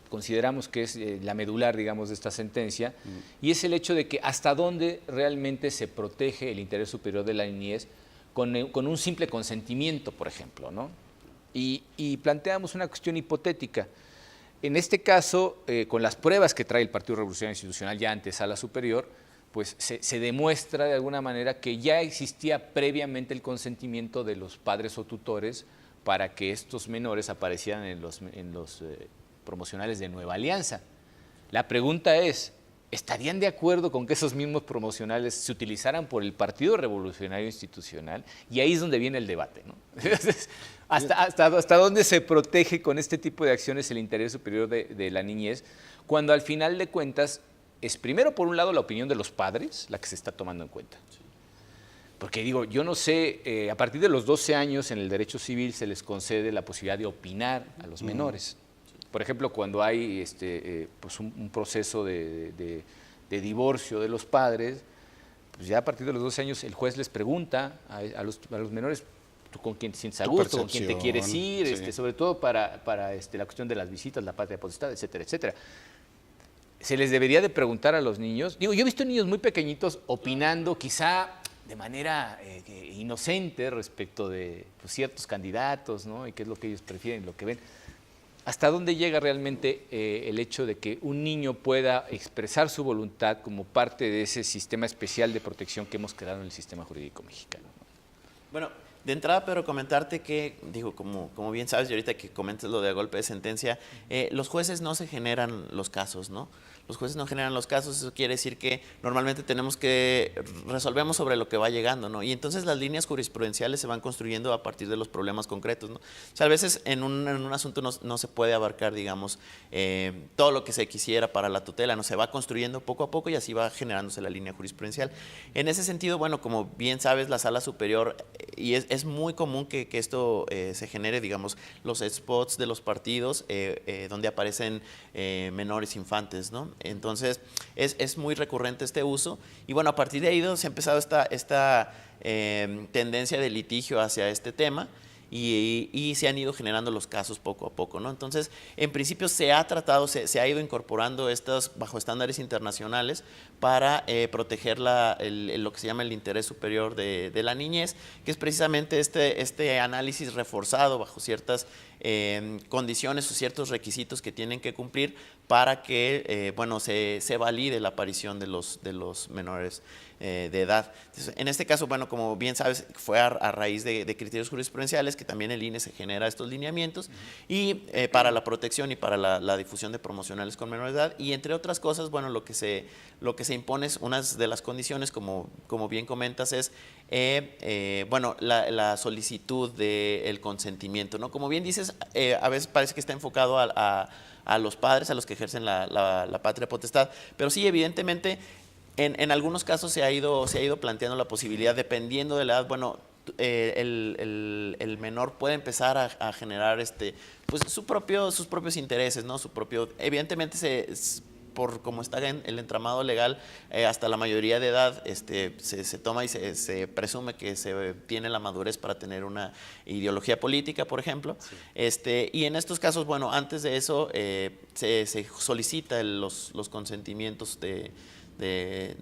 consideramos que es la medular, digamos, de esta sentencia, y es el hecho de que hasta dónde realmente se protege el interés superior de la niñez con un simple consentimiento, por ejemplo, ¿no? Y planteamos una cuestión hipotética. En este caso, con las pruebas que trae el Partido Revolucionario Institucional ya ante Sala Superior, pues se demuestra de alguna manera que ya existía previamente el consentimiento de los padres o tutores para que estos menores aparecieran en los promocionales de Nueva Alianza. La pregunta es, ¿estarían de acuerdo con que esos mismos promocionales se utilizaran por el Partido Revolucionario Institucional? Y ahí es donde viene el debate, ¿no? ¿Hasta dónde se protege con este tipo de acciones el interés superior de la niñez? Cuando al final de cuentas es primero, por un lado, la opinión de los padres la que se está tomando en cuenta. Porque digo, yo no sé, a partir de los 12 años en el derecho civil se les concede la posibilidad de opinar a los menores. Por ejemplo, cuando hay pues un proceso de divorcio de los padres, pues ya a partir de los 12 años el juez les pregunta a los menores, ¿tú con quién te sientes a gusto? ¿Con quién te quieres ir? Sí. Sobre todo para la cuestión de las visitas, la patria potestad, etcétera, etcétera. Se les debería de preguntar a los niños. Digo, yo he visto niños muy pequeñitos opinando quizá de manera inocente respecto de pues, ciertos candidatos, ¿no? Y qué es lo que ellos prefieren, lo que ven. ¿Hasta dónde llega realmente el hecho de que un niño pueda expresar su voluntad como parte de ese sistema especial de protección que hemos creado en el sistema jurídico mexicano? Bueno, de entrada, Pedro, comentarte que, digo, como bien sabes, y ahorita que comentes lo de golpe de sentencia, los jueces no se generan los casos, ¿no? Los jueces no generan los casos, eso quiere decir que normalmente resolvemos sobre lo que va llegando, ¿no? Y entonces las líneas jurisprudenciales se van construyendo a partir de los problemas concretos, ¿no? O sea, a veces en un asunto no se puede abarcar, digamos, todo lo que se quisiera para la tutela, ¿no? Se va construyendo poco a poco y así va generándose la línea jurisprudencial. En ese sentido, bueno, como bien sabes, la Sala Superior, y es muy común que esto se genere, digamos, los spots de los partidos donde aparecen menores infantes, ¿no? Entonces, es muy recurrente este uso. Y bueno, a partir de ahí se ha empezado esta tendencia de litigio hacia este tema y se han ido generando los casos poco a poco, ¿no? Entonces, en principio se ha tratado, se ha ido incorporando estos bajo estándares internacionales para proteger lo que se llama el interés superior de la niñez, que es precisamente este análisis reforzado bajo ciertas condiciones o ciertos requisitos que tienen que cumplir para que se valide la aparición de los menores de edad. Entonces, en este caso, bueno, como bien sabes, fue a raíz de criterios jurisprudenciales que también el INE se genera estos lineamientos y para la protección y para la difusión de promocionales con menores de edad, y entre otras cosas, bueno, lo que se impone es unas de las condiciones, como bien comentas, es la solicitud del consentimiento, ¿no? Como bien dices, a veces parece que está enfocado a los padres, a los que ejercen la patria potestad, pero sí, evidentemente, en algunos casos se ha ido planteando la posibilidad, dependiendo de la edad, bueno, el menor puede empezar a generar pues sus propios intereses, ¿no? Evidentemente por como está en el entramado legal, hasta la mayoría de edad se toma y se presume que se tiene la madurez para tener una ideología política, por ejemplo. Sí. Y en estos casos, bueno, antes de eso se solicita los consentimientos de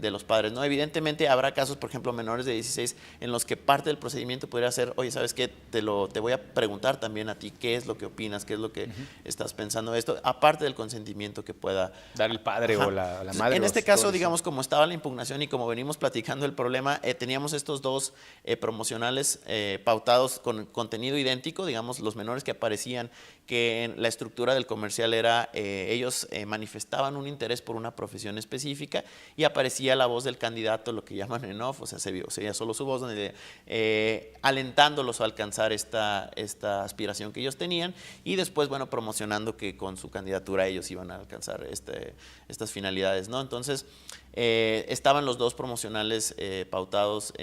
los padres, ¿no? Evidentemente habrá casos, por ejemplo, menores de 16, en los que parte del procedimiento podría ser, oye, ¿sabes qué? Te voy a preguntar también a ti qué es lo que opinas, qué es lo que estás pensando de esto, aparte del consentimiento que pueda dar el padre o la madre. En este caso, digamos, como estaba la impugnación y como venimos platicando el problema, teníamos estos dos promocionales pautados con contenido idéntico, digamos, los menores que aparecían, que en la estructura del comercial era, ellos manifestaban un interés por una profesión específica y aparecía la voz del candidato, lo que llaman en off, o sea, sería solo su voz, donde, alentándolos a alcanzar esta aspiración que ellos tenían, y después, bueno, promocionando que con su candidatura ellos iban a alcanzar estas finalidades, ¿no? Entonces, estaban los dos promocionales pautados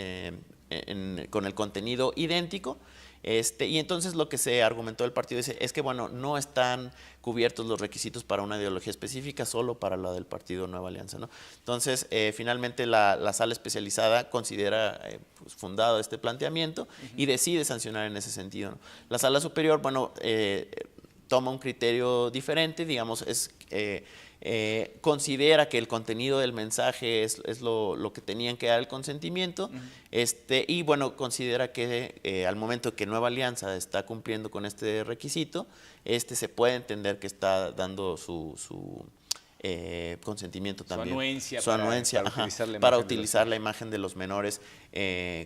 con el contenido idéntico. Y entonces lo que se argumentó el partido es que, bueno, no están cubiertos los requisitos para una ideología específica, solo para la del partido Nueva Alianza, ¿no? Entonces, finalmente la sala especializada considera pues, fundado este planteamiento y decide sancionar en ese sentido, ¿no? La sala superior, bueno, toma un criterio diferente, digamos, considera que el contenido del mensaje es lo que tenían que dar el consentimiento, y bueno, considera que al momento que Nueva Alianza está cumpliendo con este requisito, se puede entender que está dando su consentimiento también. Su anuencia para utilizar la imagen de los menores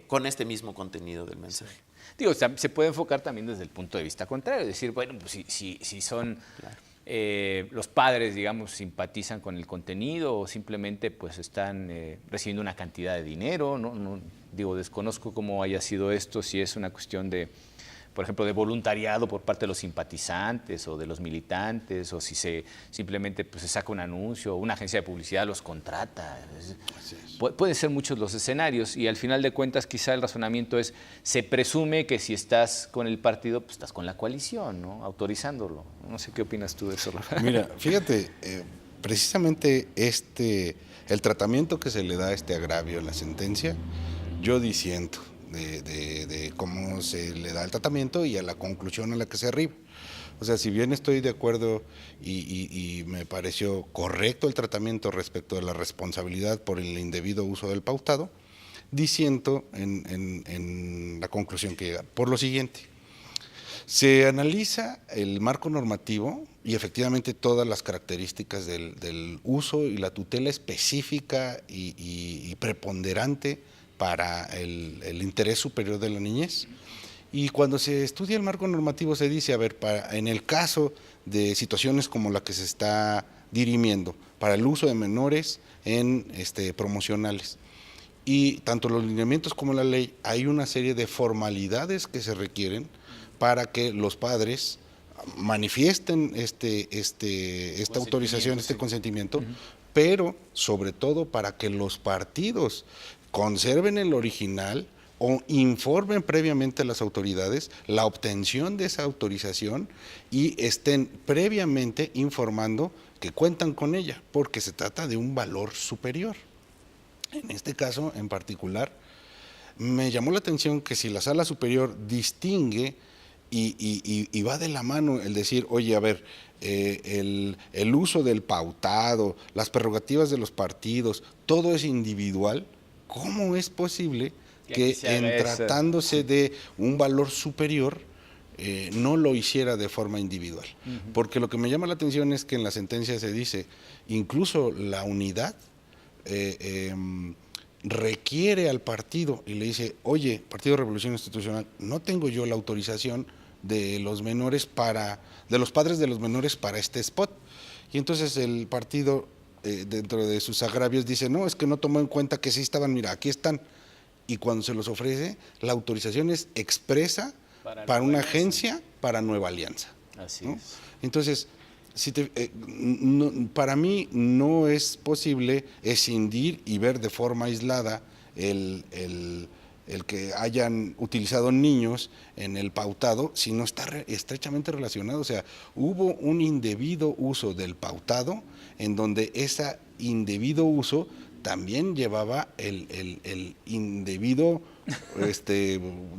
con este mismo contenido del mensaje. Sí. Digo, se puede enfocar también desde el punto de vista contrario, es decir, bueno, pues si son... Claro. Los padres, digamos, simpatizan con el contenido o simplemente pues están recibiendo una cantidad de dinero, no, digo, desconozco cómo haya sido esto, si es una cuestión de, por ejemplo, de voluntariado por parte de los simpatizantes o de los militantes, o si simplemente pues, se saca un anuncio, una agencia de publicidad los contrata. Pueden ser muchos los escenarios, y al final de cuentas quizá el razonamiento es, se presume que si estás con el partido, pues estás con la coalición, ¿no? Autorizándolo. No sé qué opinas tú de eso, Rafael. Mira, fíjate, precisamente el tratamiento que se le da a este agravio en la sentencia, yo disiento de cómo se le da el tratamiento y a la conclusión a la que se arriba. O sea, si bien estoy de acuerdo y me pareció correcto el tratamiento respecto de la responsabilidad por el indebido uso del pautado, disiento en la conclusión que llega. Por lo siguiente, se analiza el marco normativo y efectivamente todas las características del uso y la tutela específica y preponderante para el interés superior de la niñez. Y cuando se estudia el marco normativo se dice, a ver, en el caso de situaciones como la que se está dirimiendo, para el uso de menores en promocionales, y tanto los lineamientos como la ley, hay una serie de formalidades que se requieren para que los padres manifiesten esta autorización, este consentimiento, pero sobre todo para que los partidos conserven el original o informen previamente a las autoridades la obtención de esa autorización y estén previamente informando que cuentan con ella, porque se trata de un valor superior. En este caso en particular, me llamó la atención que si la sala superior distingue y va de la mano el decir, oye, a ver, el uso del pautado, las prerrogativas de los partidos, todo es individual, ¿cómo es posible que en tratándose de un valor superior no lo hiciera de forma individual. Porque lo que me llama la atención es que en la sentencia se dice, incluso la unidad requiere al partido y le dice, oye, Partido Revolución Institucional, no tengo yo la autorización de los menores de los padres de los menores para este spot. Y entonces el partido, dentro de sus agravios, dice, no, es que no tomó en cuenta que sí estaban, mira, aquí están. Y cuando se los ofrece, la autorización es expresa para una agencia, para Nueva Alianza. Así ¿no? es. Entonces, para mí no es posible escindir y ver de forma aislada el que hayan utilizado niños en el pautado, si no está estrechamente relacionado. O sea, hubo un indebido uso del pautado, en donde ese indebido uso también llevaba el indebido,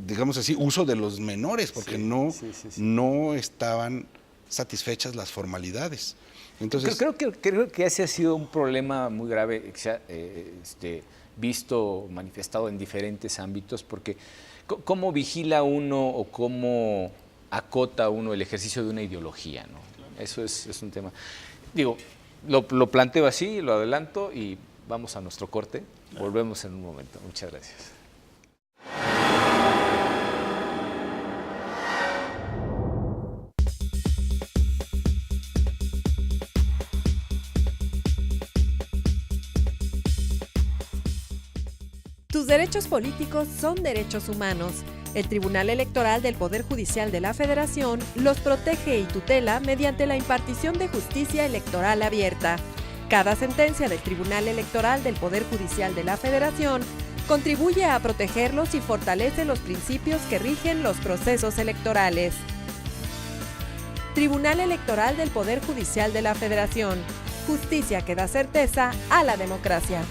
digamos así, uso de los menores, porque no estaban satisfechas las formalidades. Entonces, creo que ese ha sido un problema muy grave que se ha visto, manifestado en diferentes ámbitos, porque ¿cómo vigila uno o cómo acota uno el ejercicio de una ideología, ¿no? Eso es un tema. Digo, lo planteo así, lo adelanto y vamos a nuestro corte. Volvemos en un momento. Muchas gracias. Tus derechos políticos son derechos humanos. El Tribunal Electoral del Poder Judicial de la Federación los protege y tutela mediante la impartición de justicia electoral abierta. Cada sentencia del Tribunal Electoral del Poder Judicial de la Federación contribuye a protegerlos y fortalece los principios que rigen los procesos electorales. Tribunal Electoral del Poder Judicial de la Federación. Justicia que da certeza a la democracia.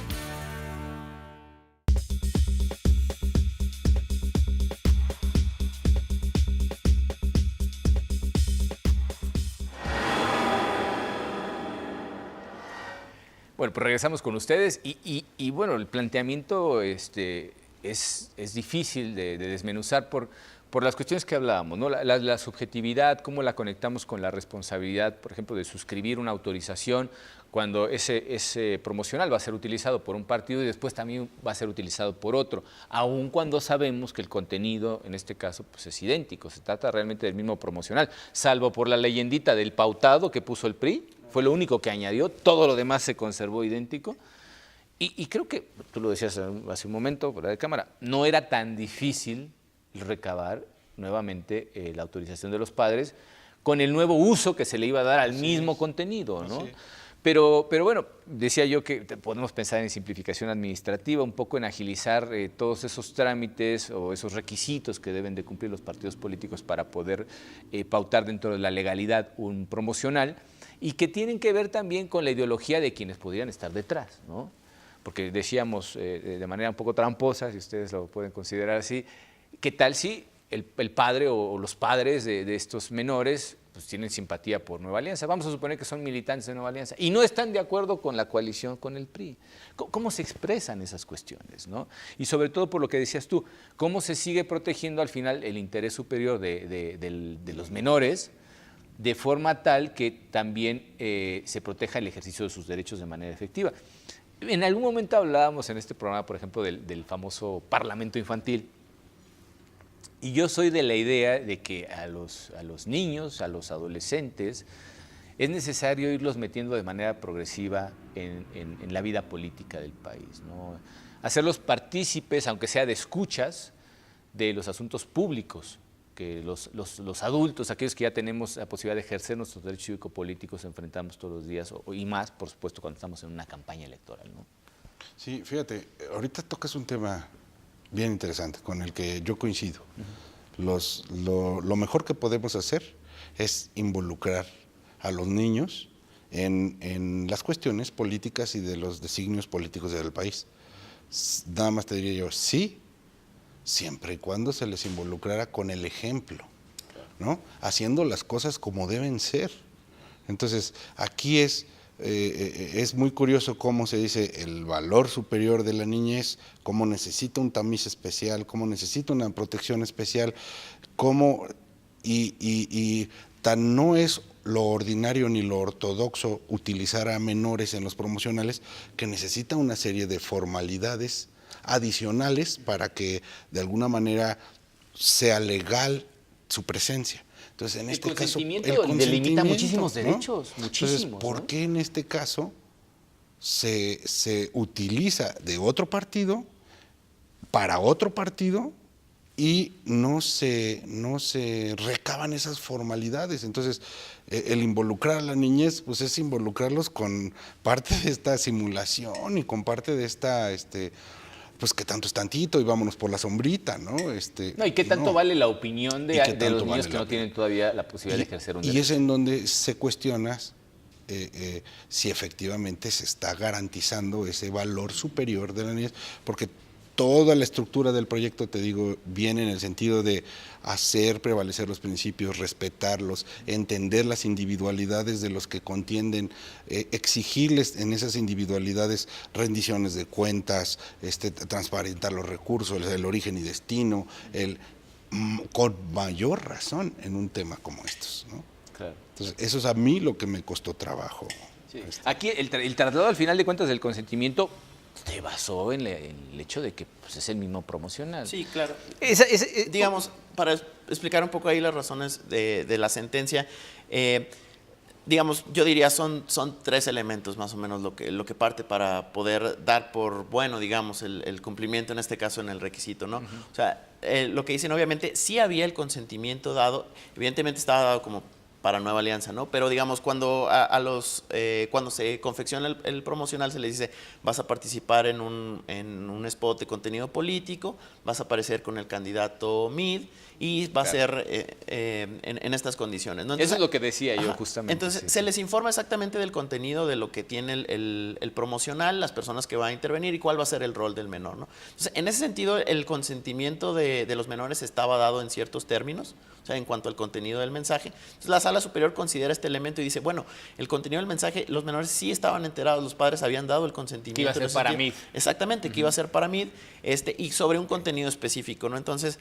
Bueno, pues regresamos con ustedes y bueno, el planteamiento es difícil de desmenuzar por las cuestiones que hablábamos, ¿no? La subjetividad, cómo la conectamos con la responsabilidad, por ejemplo, de suscribir una autorización cuando ese promocional va a ser utilizado por un partido y después también va a ser utilizado por otro, aun cuando sabemos que el contenido, en este caso, pues es idéntico, se trata realmente del mismo promocional, salvo por la leyendita del pautado que puso el PRI, fue lo único que añadió, todo lo demás se conservó idéntico. Y creo que, tú lo decías hace un momento, fuera de cámara, no era tan difícil recabar nuevamente la autorización de los padres con el nuevo uso que se le iba a dar al mismo contenido, ¿no? Pero bueno, decía yo que podemos pensar en simplificación administrativa, un poco en agilizar todos esos trámites o esos requisitos que deben de cumplir los partidos políticos para poder pautar dentro de la legalidad un promocional y que tienen que ver también con la ideología de quienes podrían estar detrás, ¿no? Porque decíamos de manera un poco tramposa, si ustedes lo pueden considerar así, ¿qué tal si el padre o los padres de estos menores pues tienen simpatía por Nueva Alianza? Vamos a suponer que son militantes de Nueva Alianza y no están de acuerdo con la coalición con el PRI. ¿Cómo se expresan esas cuestiones, ¿no? Y sobre todo por lo que decías tú, ¿cómo se sigue protegiendo al final el interés superior de los menores de forma tal que también se proteja el ejercicio de sus derechos de manera efectiva? En algún momento hablábamos en este programa, por ejemplo, del famoso Parlamento Infantil. Y yo soy de la idea de que a los niños, a los adolescentes, es necesario irlos metiendo de manera progresiva en la vida política del país, ¿no? Hacerlos partícipes, aunque sea de escuchas, de los asuntos públicos, que los adultos, aquellos que ya tenemos la posibilidad de ejercer nuestros derechos cívico-políticos, enfrentamos todos los días, y más, por supuesto, cuando estamos en una campaña electoral, ¿no? Sí, fíjate, ahorita tocas un tema bien interesante, con el que yo coincido. Lo mejor que podemos hacer es involucrar a los niños en las cuestiones políticas y de los designios políticos del país. Nada más te diría yo, sí, siempre y cuando se les involucrara con el ejemplo, ¿no? Haciendo las cosas como deben ser. Entonces, aquí es muy curioso cómo se dice el valor superior de la niñez, cómo necesita un tamiz especial, cómo necesita una protección especial, cómo y tan no es lo ordinario ni lo ortodoxo utilizar a menores en los promocionales, que necesita una serie de formalidades adicionales para que de alguna manera sea legal su presencia. Entonces, en este caso, el consentimiento delimita muchísimos derechos, ¿no? muchísimos. Entonces, ¿por ¿no? qué en este caso se utiliza de otro partido para otro partido y no se recaban esas formalidades? Entonces, el involucrar a la niñez, pues es involucrarlos con parte de esta simulación y con parte de esta, pues que tanto es tantito y vámonos por la sombrita, ¿no? No, ¿y qué tanto vale la opinión de los niños que no tienen todavía la posibilidad de ejercer un derecho? Y es en donde se cuestiona si efectivamente se está garantizando ese valor superior de la niñez, porque toda la estructura del proyecto, te digo, viene en el sentido de hacer prevalecer los principios, respetarlos, entender las individualidades de los que contienden, exigirles en esas individualidades rendiciones de cuentas, transparentar los recursos, el origen y destino, con mayor razón en un tema como estos, ¿no? Claro. Entonces, eso es a mí lo que me costó trabajo. Sí. Aquí el traslado, al final de cuentas, del consentimiento se basó en el hecho de que pues, es el mismo promocional. Sí, claro. Digamos, para explicar un poco ahí las razones de la sentencia, digamos, yo diría son 3 elementos más o menos lo que parte para poder dar por bueno, digamos, el cumplimiento, en este caso, en el requisito, ¿no? O sea, lo que dicen, obviamente, sí había el consentimiento dado, evidentemente estaba dado como para Nueva Alianza, ¿no? Pero digamos, cuando cuando se confecciona el promocional, se les dice, vas a participar en un spot de contenido político, vas a aparecer con el candidato Meade y va a ser en estas condiciones, ¿no? Entonces, eso es lo que decía yo justamente. Entonces, se les informa exactamente del contenido de lo que tiene el promocional, las personas que van a intervenir y cuál va a ser el rol del menor, ¿no? Entonces, en ese sentido, el consentimiento de los menores estaba dado en ciertos términos, o sea, en cuanto al contenido del mensaje. Entonces, la Sala Superior considera este elemento y dice, bueno, el contenido del mensaje, los menores sí estaban enterados, los padres habían dado el consentimiento. Que iba a ser para Meade. Exactamente, que iba a ser para Meade, y sobre un contenido específico, ¿no? Entonces,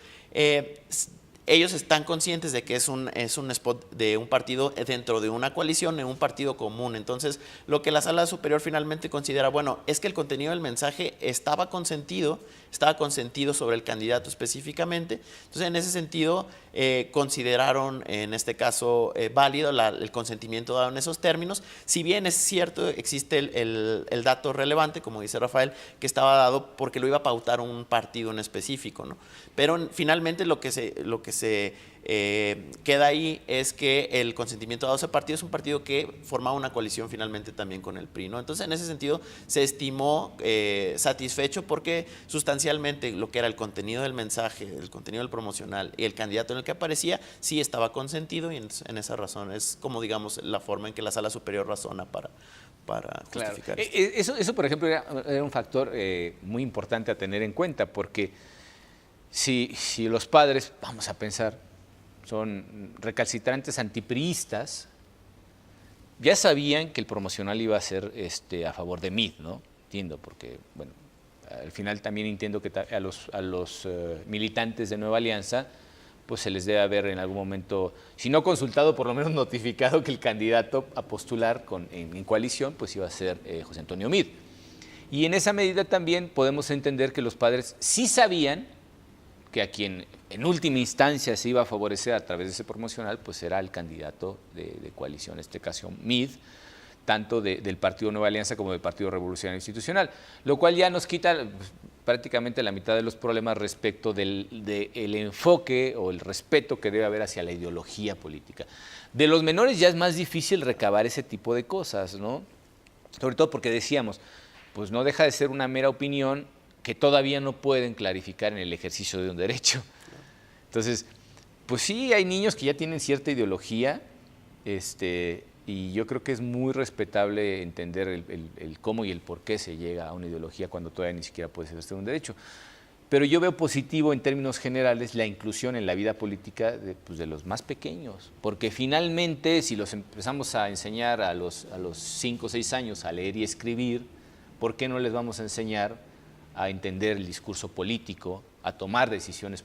ellos están conscientes de que es un spot de un partido dentro de una coalición, en un partido común. Entonces, lo que la Sala Superior finalmente considera, bueno, es que el contenido del mensaje estaba consentido sobre el candidato específicamente. Entonces, en ese sentido, consideraron, en este caso, válido el consentimiento dado en esos términos. Si bien es cierto, existe el dato relevante, como dice Rafael, que estaba dado porque lo iba a pautar un partido en específico, ¿no? Pero finalmente lo que se queda ahí es que el consentimiento dado a ese partido es un partido que formaba una coalición finalmente también con el PRI, ¿no? Entonces, en ese sentido, se estimó satisfecho porque sustancialmente lo que era el contenido del mensaje, el contenido del promocional y el candidato en el que aparecía, sí estaba consentido, y en esa razón es como, digamos, la forma en que la Sala Superior razona para justificar. Claro. Eso, por ejemplo, era un factor muy importante a tener en cuenta, porque si los padres, vamos a pensar, son recalcitrantes antipriistas, ya sabían que el promocional iba a ser a favor de Meade, ¿no? Entiendo, porque, bueno, al final también entiendo que a los militantes de Nueva Alianza, pues se les debe haber en algún momento, si no consultado, por lo menos notificado que el candidato a postular en coalición, pues iba a ser José Antonio Meade. Y en esa medida también podemos entender que los padres sí sabían que a quien en última instancia se iba a favorecer a través de ese promocional, pues era el candidato de coalición, en este caso Meade, tanto del Partido Nueva Alianza como del Partido Revolucionario Institucional, lo cual ya nos quita pues, prácticamente la mitad de los problemas respecto del enfoque o el respeto que debe haber hacia la ideología política. De los menores ya es más difícil recabar ese tipo de cosas, ¿no? Sobre todo porque decíamos, pues no deja de ser una mera opinión que todavía no pueden clarificar en el ejercicio de un derecho. Entonces, pues sí, hay niños que ya tienen cierta ideología, y yo creo que es muy respetable entender el cómo y el por qué se llega a una ideología cuando todavía ni siquiera puede ser un derecho. Pero yo veo positivo en términos generales la inclusión en la vida política de los más pequeños, porque finalmente si los empezamos a enseñar a los 5 o 6 años a leer y escribir, ¿por qué no les vamos a enseñar a entender el discurso político, a tomar decisiones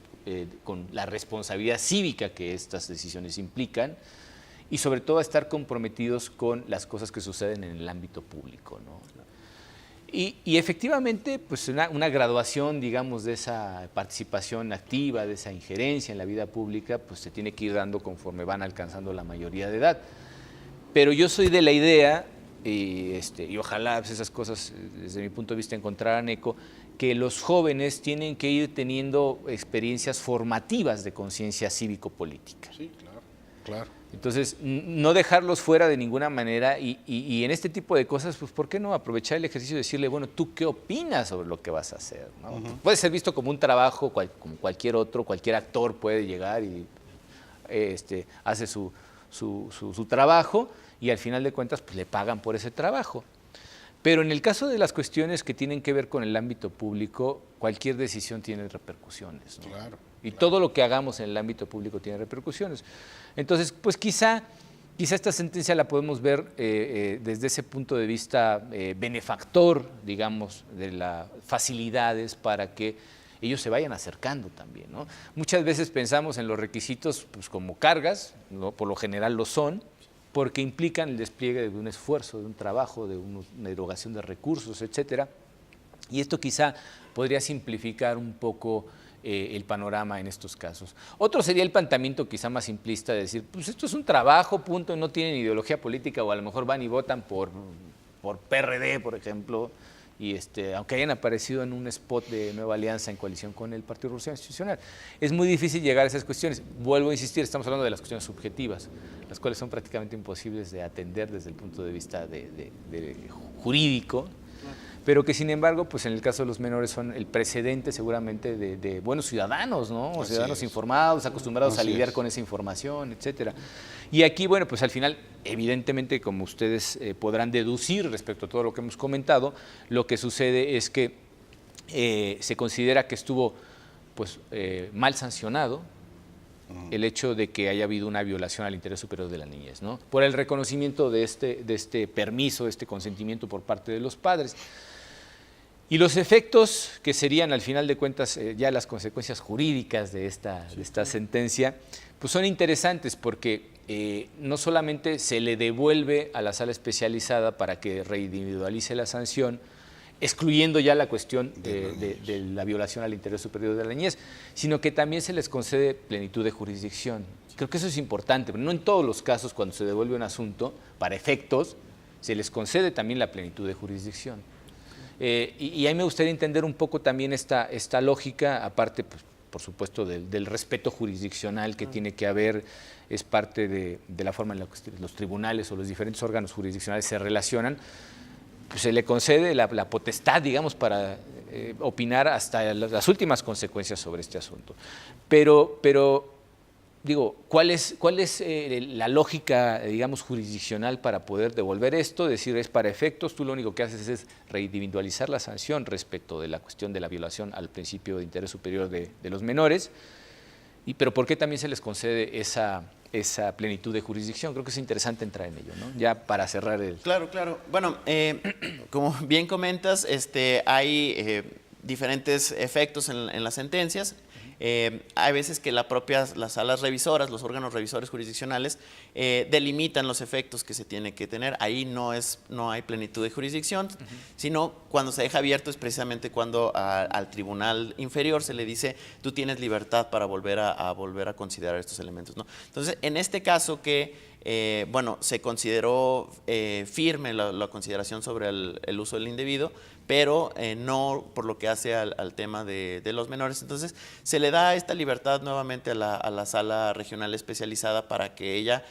con la responsabilidad cívica que estas decisiones implican y sobre todo a estar comprometidos con las cosas que suceden en el ámbito público, ¿no? Y efectivamente, pues una graduación, digamos, de esa participación activa, de esa injerencia en la vida pública, pues se tiene que ir dando conforme van alcanzando la mayoría de edad. Pero yo soy de la idea, y ojalá pues, esas cosas, desde mi punto de vista, encontraran eco, que los jóvenes tienen que ir teniendo experiencias formativas de conciencia cívico-política. Sí, claro. Entonces, no dejarlos fuera de ninguna manera y en este tipo de cosas, pues, ¿por qué no aprovechar el ejercicio y decirle, bueno, ¿tú qué opinas sobre lo que vas a hacer? ¿No? Puede ser visto como un trabajo, como cualquier otro, cualquier actor puede llegar y hace su trabajo y al final de cuentas pues, le pagan por ese trabajo. Pero en el caso de las cuestiones que tienen que ver con el ámbito público, cualquier decisión tiene repercusiones, ¿no? Claro. Y todo lo que hagamos en el ámbito público tiene repercusiones. Entonces, pues quizá esta sentencia la podemos ver desde ese punto de vista benefactor, digamos, de las facilidades para que ellos se vayan acercando también, ¿no? Muchas veces pensamos en los requisitos pues, como cargas, ¿no? Por lo general lo son, porque implican el despliegue de un esfuerzo, de un trabajo, de una erogación de recursos, etcétera. Y esto quizá podría simplificar un poco el panorama en estos casos. Otro sería el planteamiento quizá más simplista de decir, pues esto es un trabajo, punto, no tienen ideología política o a lo mejor van y votan por PRD, por ejemplo, y aunque hayan aparecido en un spot de Nueva Alianza en coalición con el Partido Revolucionario Institucional. Es muy difícil llegar a esas cuestiones. Vuelvo a insistir, estamos hablando de las cuestiones subjetivas, las cuales son prácticamente imposibles de atender desde el punto de vista de jurídico, pero que sin embargo, pues en el caso de los menores son el precedente seguramente de buenos ciudadanos, ¿no? O ciudadanos informados, acostumbrados a lidiar con esa información, etcétera. Y aquí, bueno, pues al final, evidentemente, como ustedes podrán deducir respecto a todo lo que hemos comentado, lo que sucede es que se considera que estuvo pues, mal sancionado el hecho de que haya habido una violación al interés superior de la niñez, ¿no? Por el reconocimiento de este permiso, de este consentimiento por parte de los padres. Y los efectos que serían, al final de cuentas, ya las consecuencias jurídicas de esta sentencia, pues son interesantes porque no solamente se le devuelve a la sala especializada para que reindividualice la sanción, excluyendo ya la cuestión de la violación al interés superior de la niñez, sino que también se les concede plenitud de jurisdicción. Creo que eso es importante, pero no en todos los casos cuando se devuelve un asunto, para efectos, se les concede también la plenitud de jurisdicción. Y ahí me gustaría entender un poco también esta lógica, aparte, pues, por supuesto, del respeto jurisdiccional que tiene que haber, es parte de la forma en la que los tribunales o los diferentes órganos jurisdiccionales se relacionan. Pues se le concede la potestad, digamos, para opinar hasta las últimas consecuencias sobre este asunto. Pero digo, ¿cuál es la lógica, digamos, jurisdiccional para poder devolver esto? Decir, es para efectos, tú lo único que haces es reindividualizar la sanción respecto de la cuestión de la violación al principio de interés superior de los menores, pero ¿por qué también se les concede esa plenitud de jurisdicción? Creo que es interesante entrar en ello, ¿no? Ya para cerrar el... Claro. Bueno, como bien comentas, hay diferentes efectos en las sentencias. Hay veces que las salas revisoras, los órganos revisores jurisdiccionales, delimitan los efectos que se tiene que tener. Ahí no hay plenitud de jurisdicción, sino cuando se deja abierto es precisamente cuando al tribunal inferior se le dice, tú tienes libertad para volver a considerar estos elementos, ¿no? Entonces, en este caso que se consideró firme la consideración sobre el uso del indebido, pero no por lo que hace al tema de los menores. Entonces, se le da esta libertad nuevamente a la sala regional especializada para que ella,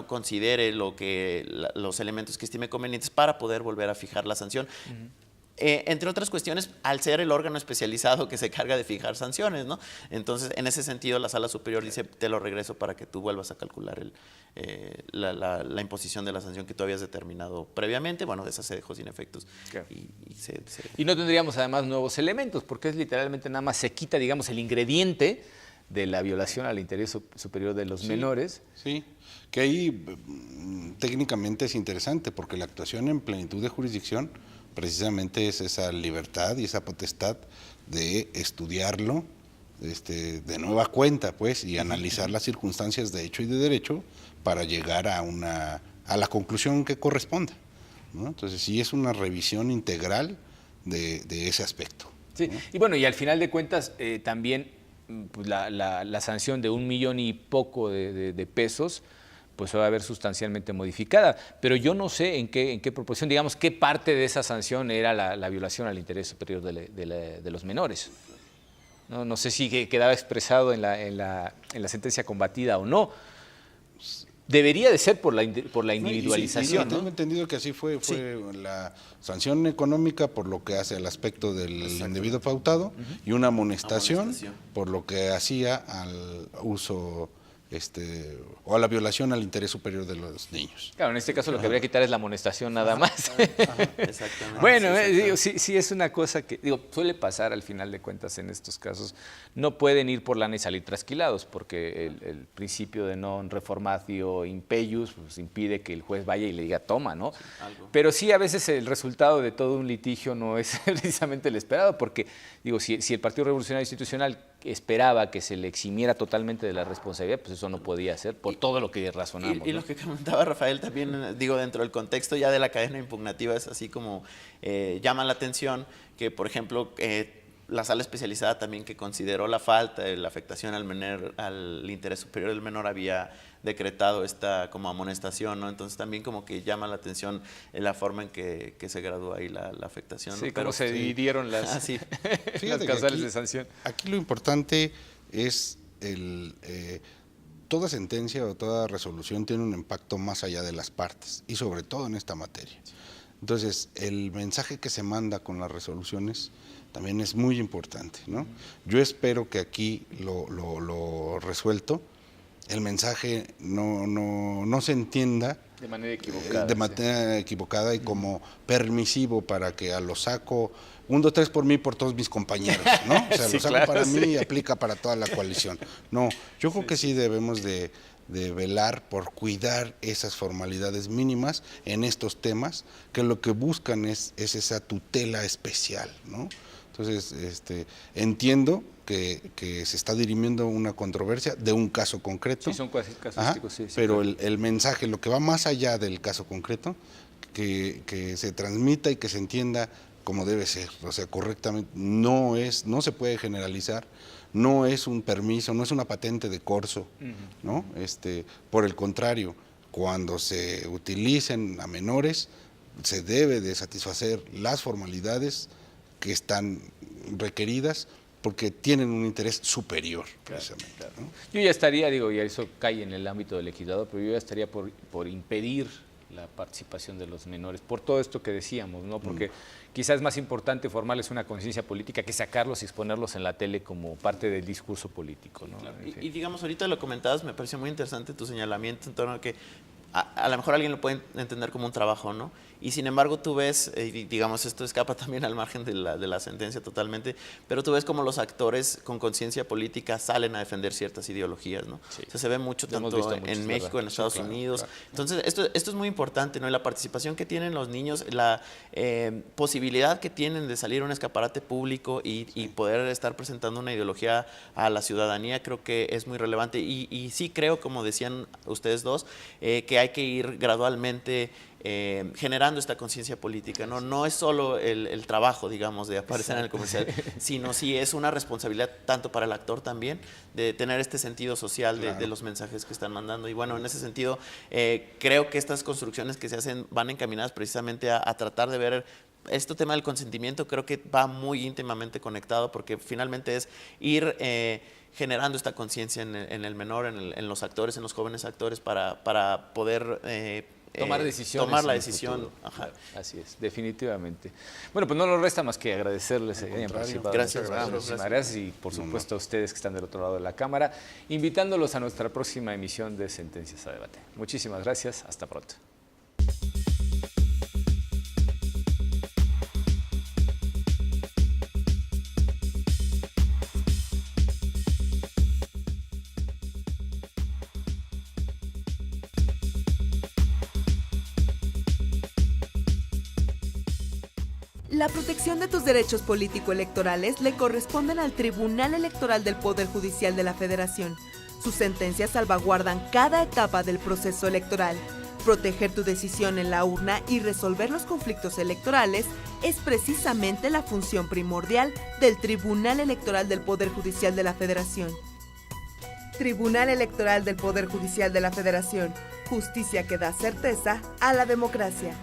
considere los elementos que estime convenientes para poder volver a fijar la sanción. Entre otras cuestiones, al ser el órgano especializado que se carga de fijar sanciones, ¿no? Entonces, en ese sentido, la sala superior dice, te lo regreso para que tú vuelvas a calcular la imposición de la sanción que tú habías determinado previamente. Bueno, esa se dejó sin efectos. Claro. Y no tendríamos además nuevos elementos, porque es literalmente nada más se quita, digamos, el ingrediente de la violación al interés superior de los menores. Sí, que ahí técnicamente es interesante, porque la actuación en plenitud de jurisdicción precisamente es esa libertad y esa potestad de estudiarlo de nueva cuenta, pues, y analizar las circunstancias de hecho y de derecho para llegar a la conclusión que corresponda, ¿no? Entonces sí es una revisión integral de ese aspecto. Sí, ¿no? Y bueno, y al final de cuentas también pues, la sanción de 1 millón y poco de pesos pues se va a ver sustancialmente modificada, pero yo no sé en qué proporción, digamos, qué parte de esa sanción era la violación al interés superior de los menores. No sé si quedaba expresado en la sentencia combatida o no. Debería de ser por la individualización, ¿no? Tengo entendido que así fue la sanción económica por lo que hace al aspecto del indebido pautado y una amonestación por lo que hacía al uso o a la violación al interés superior de los niños. Claro, en este caso lo que habría que quitar es la amonestación nada más. Exactamente. Bueno, digo, sí es una cosa que, suele pasar al final de cuentas en estos casos. No pueden ir por lana y salir trasquilados, porque el principio de non reformatio impeius pues, impide que el juez vaya y le diga toma, ¿no? Pero sí, a veces el resultado de todo un litigio no es precisamente el esperado, porque, digo, si el Partido Revolucionario Institucional esperaba que se le eximiera totalmente de la responsabilidad, pues eso no podía ser, por todo lo que razonamos. Y lo que comentaba Rafael también, digo, dentro del contexto ya de la cadena impugnativa es así como llama la atención que, por ejemplo, la sala especializada también que consideró la falta de la afectación al interés superior del menor había decretado esta como amonestación, ¿no? Entonces también como que llama la atención la forma en que se gradúa ahí la afectación, ¿no? Sí, cómo se dividieron las causales de sanción. Aquí lo importante es toda sentencia o toda resolución tiene un impacto más allá de las partes y sobre todo en esta materia. Entonces, el mensaje que se manda con las resoluciones también es muy importante, ¿no? Yo espero que aquí lo resuelto, el mensaje no se entienda de manera equivocada. De manera equivocada y como permisivo para que a lo saco 1, 2, 3 por mí, por todos mis compañeros, ¿no? O sea, lo saco para mí y aplica para toda la coalición. No, yo creo que sí debemos de velar por cuidar esas formalidades mínimas en estos temas, que lo que buscan es esa tutela especial, ¿no? Entonces, entiendo que se está dirimiendo una controversia de un caso concreto. Sí, son casuísticos, sí. Pero claro, el mensaje, lo que va más allá del caso concreto, que se transmita y que se entienda como debe ser, o sea, correctamente, no se puede generalizar, no es un permiso, no es una patente de corso, ¿no? Por el contrario, cuando se utilicen a menores, se debe de satisfacer las formalidades que están requeridas porque tienen un interés superior, precisamente. Claro. ¿No? Yo ya estaría, y eso cae en el ámbito del legislador, pero yo ya estaría por impedir la participación de los menores, por todo esto que decíamos, ¿no? Porque quizás es más importante formarles una conciencia política que sacarlos y exponerlos en la tele como parte del discurso político, ¿no? Claro. Y digamos, ahorita lo comentabas, me pareció muy interesante tu señalamiento en torno a que a lo mejor alguien lo puede entender como un trabajo, ¿no? Y sin embargo tú ves, digamos, esto escapa también al margen de la sentencia totalmente, pero tú ves como los actores con conciencia política salen a defender ciertas ideologías, ¿no? Sí. O sea, se ve mucho tanto en México, en Estados Unidos. Claro. Entonces, esto es muy importante, ¿no? Y la participación que tienen los niños, la posibilidad que tienen de salir a un escaparate público y poder estar presentando una ideología a la ciudadanía, creo que es muy relevante. Y sí creo, como decían ustedes dos, que hay que ir gradualmente generando esta conciencia política, ¿no? No es solo el trabajo, digamos, de aparecer en el comercial, sino sí es una responsabilidad tanto para el actor también de tener este sentido social de los mensajes que están mandando. Y bueno, en ese sentido, creo que estas construcciones que se hacen van encaminadas precisamente a tratar de ver este tema del consentimiento. Creo que va muy íntimamente conectado porque finalmente es ir generando esta conciencia en el menor, en los actores, en los jóvenes actores para poder tomar decisiones. Tomar la decisión. Ajá. Así es, definitivamente. Bueno, pues no nos resta más que agradecerles que hayan participado. Gracias. Muchísimas gracias y por supuesto a ustedes que están del otro lado de la cámara, invitándolos a nuestra próxima emisión de Sentencias a Debate. Muchísimas gracias, hasta pronto. La protección de tus derechos político-electorales le corresponden al Tribunal Electoral del Poder Judicial de la Federación. Sus sentencias salvaguardan cada etapa del proceso electoral. Proteger tu decisión en la urna y resolver los conflictos electorales es precisamente la función primordial del Tribunal Electoral del Poder Judicial de la Federación. Tribunal Electoral del Poder Judicial de la Federación. Justicia que da certeza a la democracia.